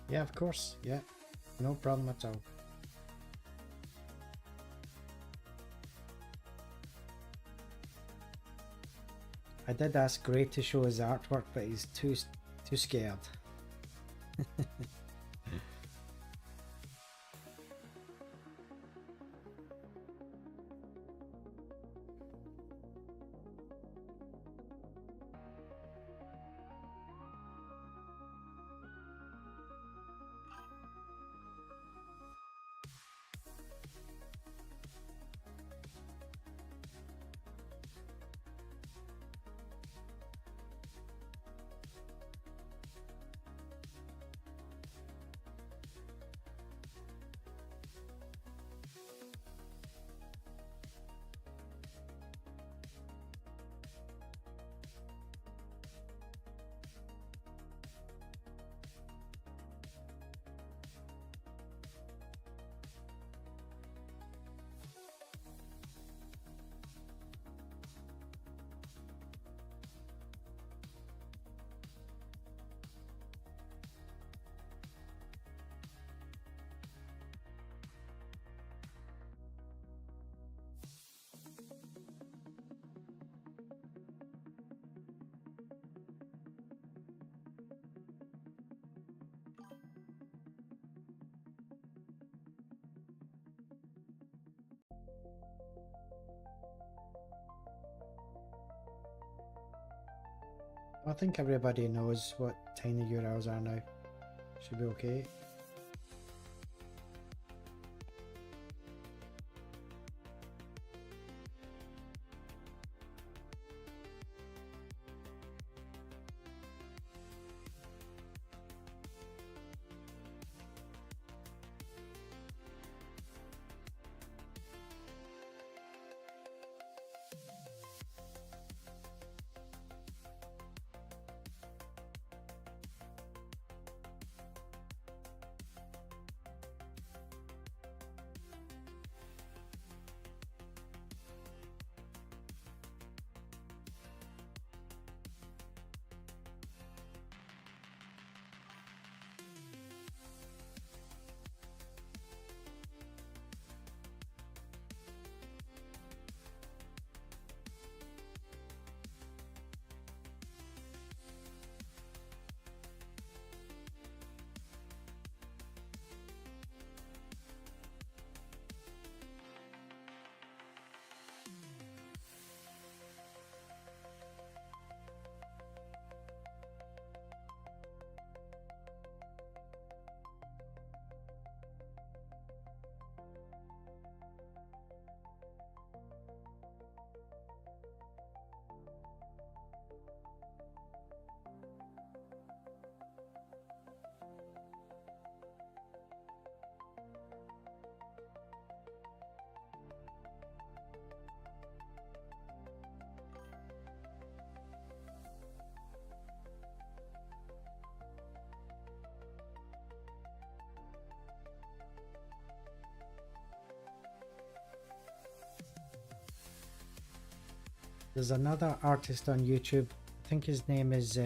Yeah, of course. Yeah, no problem at all. I did ask Gray to show his artwork, but he's too scared. I think everybody knows what tiny URLs are now. Should be okay. There's another artist on YouTube. I think his name is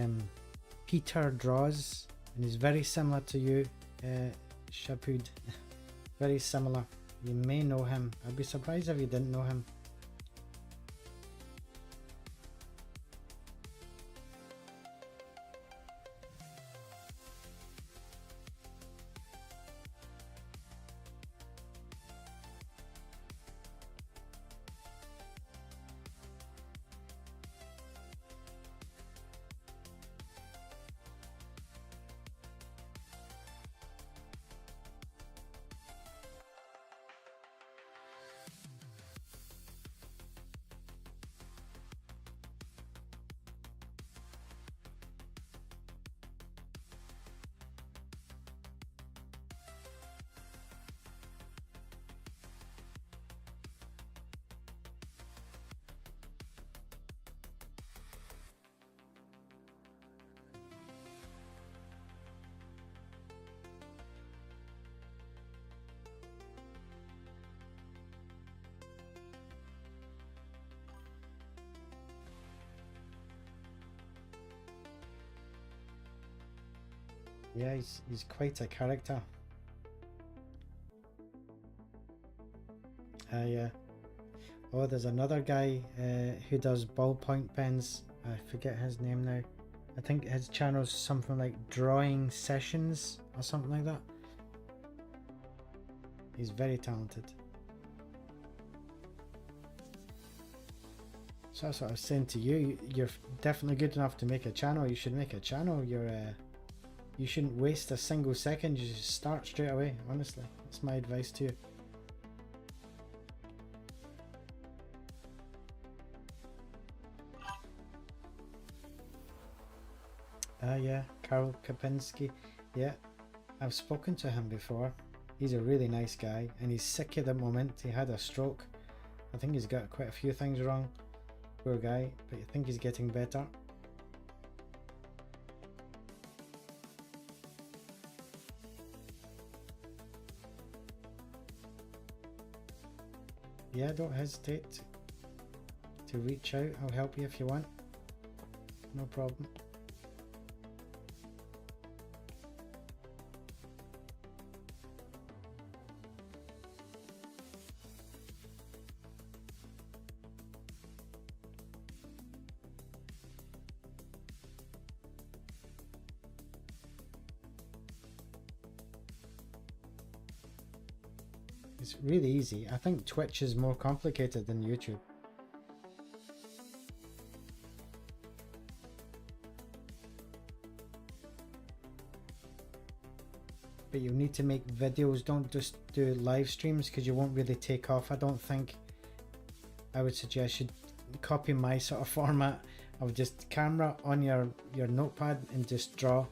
Peter Draws, and he's very similar to you, Shapud. Very similar. You may know him. I'd be surprised if you didn't know him. Yeah, he's quite a character. Yeah. Oh, there's another guy who does ballpoint pens. I forget his name now. I think his channel's something like Drawing Sessions or something like that. He's very talented. So that's what I was saying to you. You're definitely good enough to make a channel. You should make a channel. You shouldn't waste a single second. You should start straight away. Honestly, that's my advice to you. Yeah, Karl Kapinski. Yeah, I've spoken to him before. He's a really nice guy, and he's sick at the moment. He had a stroke. I think he's got quite a few things wrong. Poor guy, but I think he's getting better. Yeah, don't hesitate to reach out. I'll help you if you want. No problem. It's really easy. I think Twitch is more complicated than YouTube. But you need to make videos. Don't just do live streams because you won't really take off. I don't think. I would suggest you copy my sort of format of just camera on your notepad and just draw.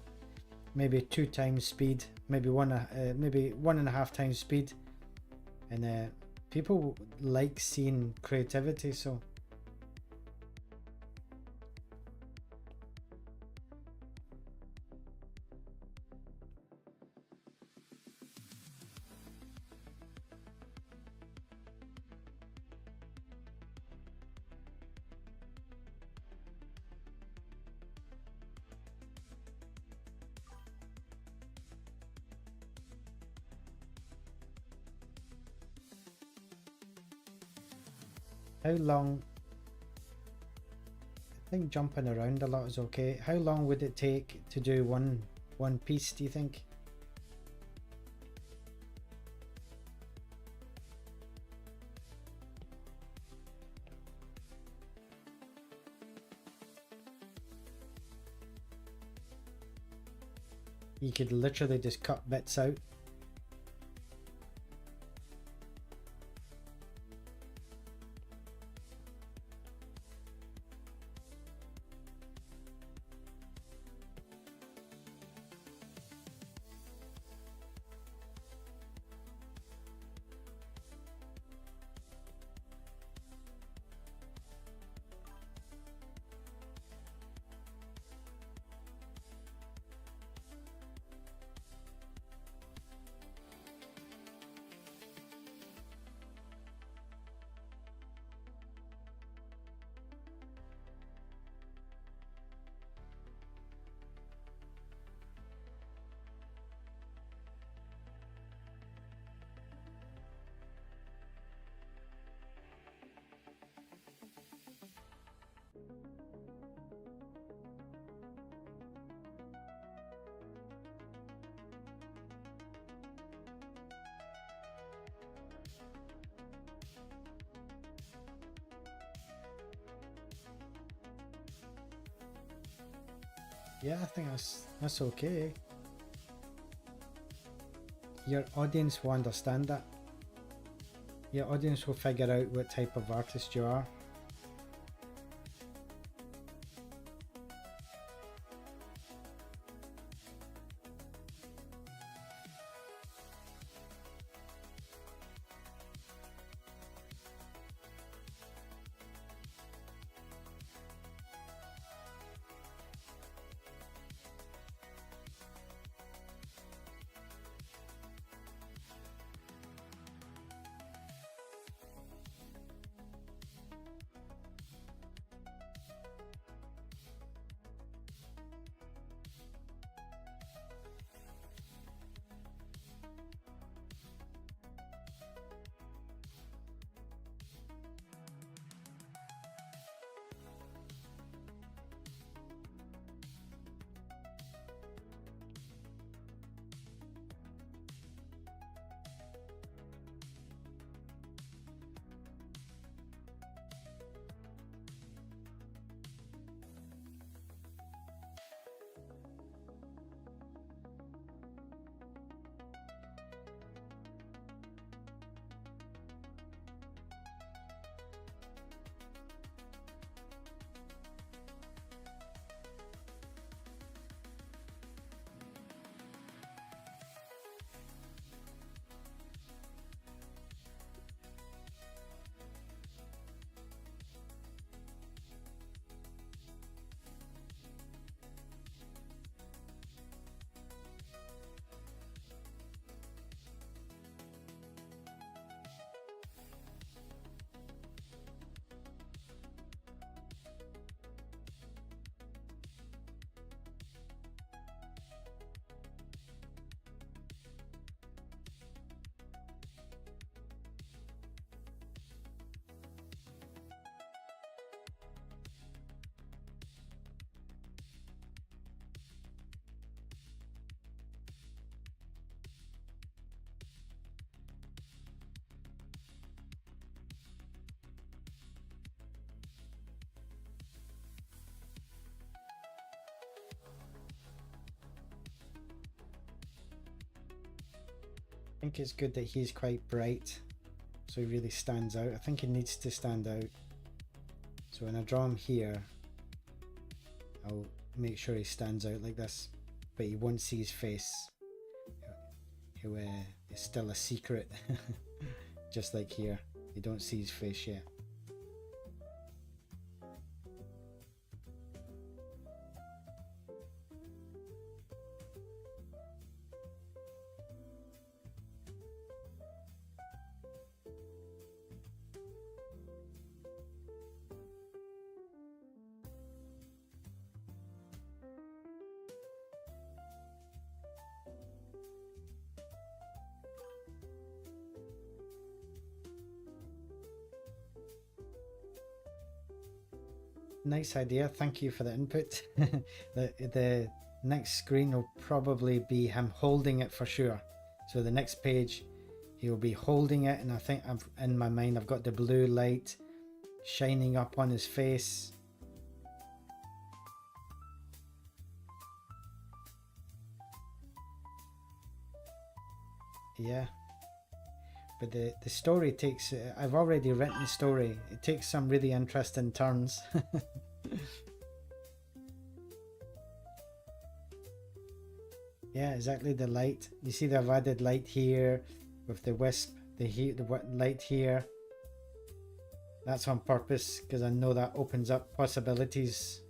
Maybe 2 times speed, maybe 1.5 times speed. And people like seeing creativity, so how long, I think jumping around a lot is okay. How long would it take to do one piece, do you think? You could literally just cut bits out. Yeah, I think that's okay. Your audience will understand that. Your audience will figure out what type of artist you are. think it's good that he's quite bright, so he really stands out. I think he needs to stand out. So when I draw him here, I'll make sure he stands out like this, but you won't see his face. It's still a secret. Just like here, you don't see his face yet. Nice idea, thank you for the input. The next screen will probably be him holding it for sure. So the next page he'll be holding it, and I think in my mind I've got the blue light shining up on his face. Yeah, but the story takes, I've already written the story, it takes some really interesting turns. Yeah, exactly, the light. You see they've added light here with the wisp, the light here. That's on purpose because I know that opens up possibilities.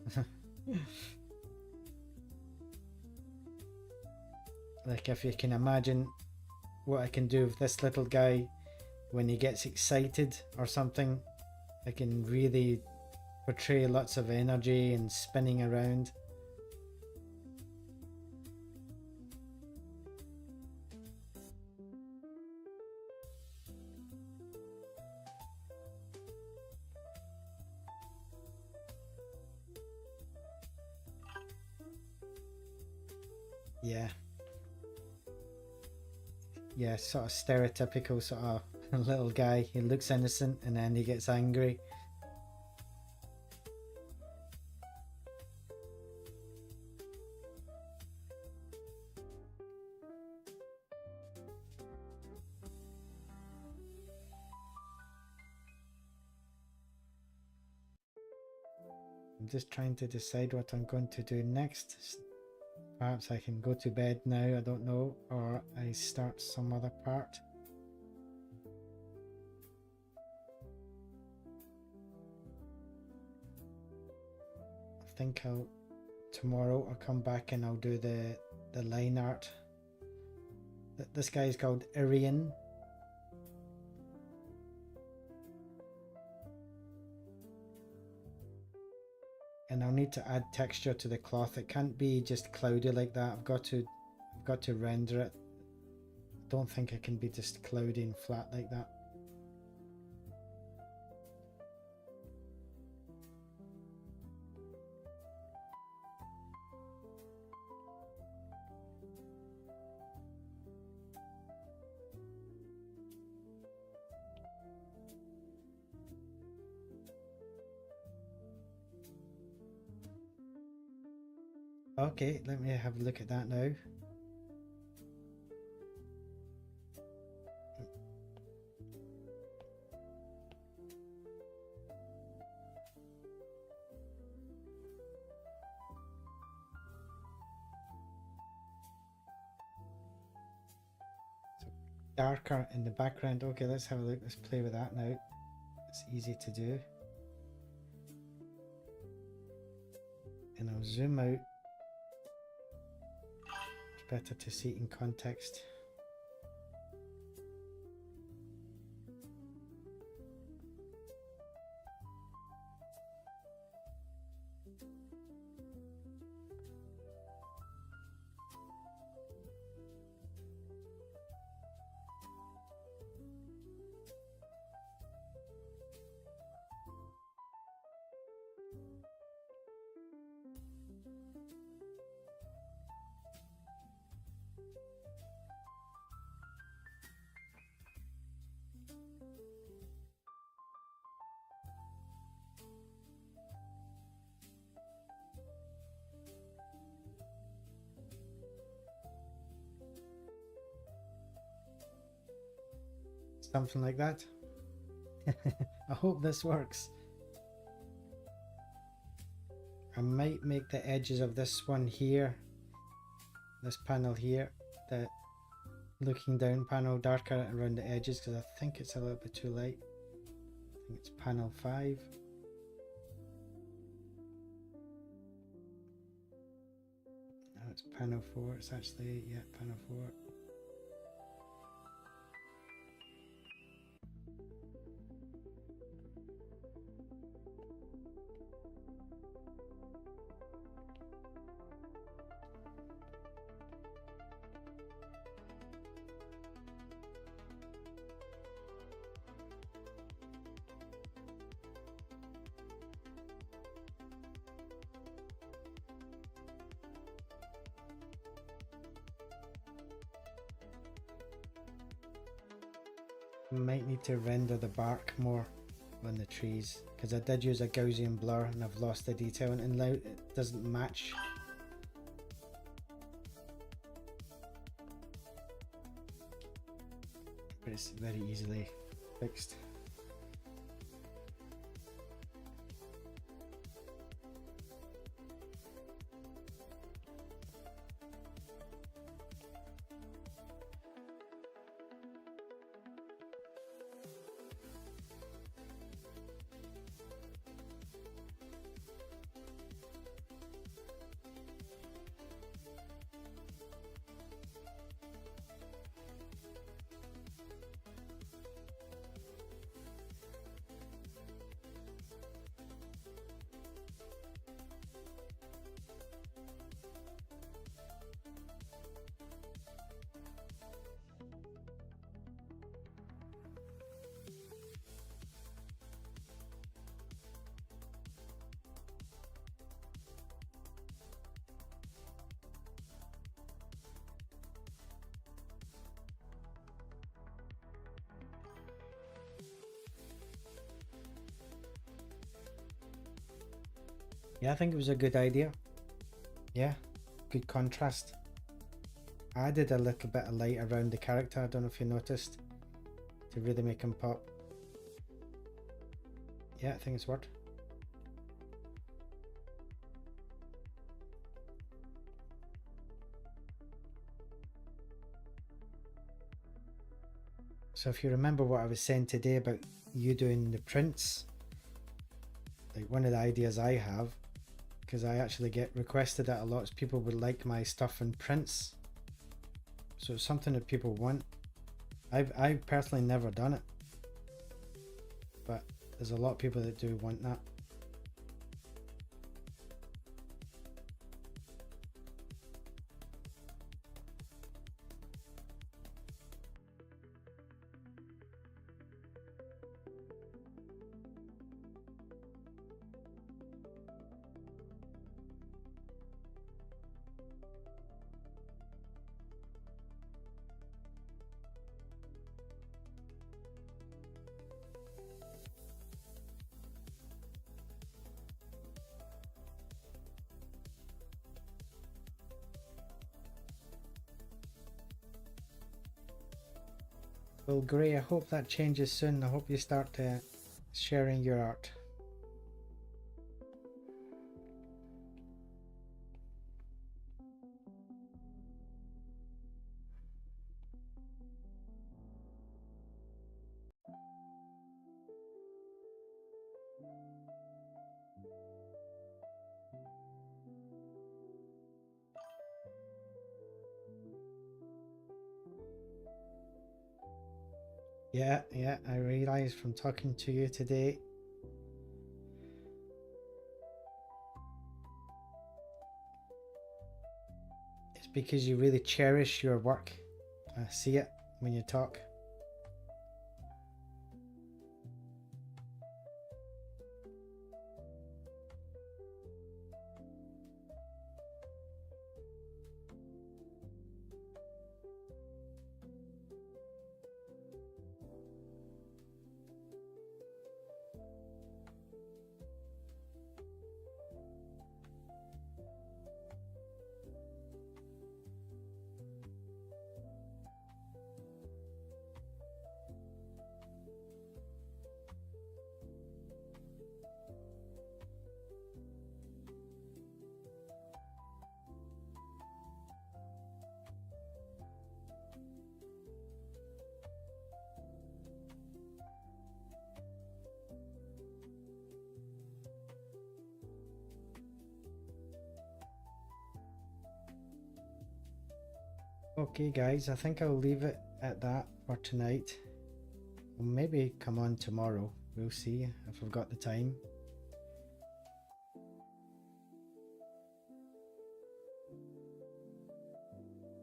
Like if you can imagine what I can do with this little guy when he gets excited or something, I can really portray lots of energy and spinning around. Yeah, sort of stereotypical sort of little guy. He looks innocent and then he gets angry. I'm just trying to decide what I'm going to do next. Perhaps I can go to bed now, I don't know, or I start some other part. I think tomorrow I'll come back and I'll do the line art. This guy is called Irian. And I'll need to add texture to the cloth. It can't be just cloudy like that. I've got to render it. Don't think it can be just cloudy and flat like that. Okay, let me have a look at that now. So darker in the background. Okay, let's have a look. Let's play with that now. It's easy to do. And I'll zoom out. Better to see it in context. Something like that. I hope this works. I might make the edges of this one here, this panel here, the looking down panel, darker around the edges because I think it's a little bit too light. I think it's panel 5. No, it's panel 4. It's actually, yeah, panel 4. Might need to render the bark more on the trees because I did use a Gaussian blur and I've lost the detail and now it doesn't match. But it's very easily fixed. Yeah, I think it was a good idea. Yeah, good contrast. I added a little bit of light around the character, I don't know if you noticed, to really make him pop. Yeah, I think it's worked. So if you remember what I was saying today about you doing the prints, like one of the ideas I have, because I actually get requested that a lot, is people would like my stuff in prints. So it's something that people want. I've personally never done it, but there's a lot of people that do want that. Well, Gray, I hope that changes soon. I hope you start sharing your art. Yeah, I realized from talking to you today. It's because you really cherish your work. I see it when you talk. Okay guys, I think I'll leave it at that for tonight. I'll maybe come on tomorrow. We'll see if I've got the time.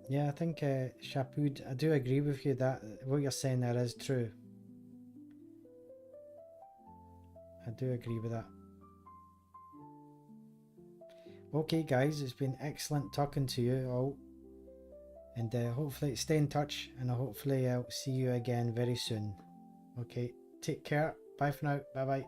Yeah, I think Shapud, I do agree with you that what you're saying there is true. I do agree with that. Okay guys, it's been excellent talking to you all, and hopefully stay in touch, and hopefully I'll see you again very soon. Okay, take care, bye for now, bye bye.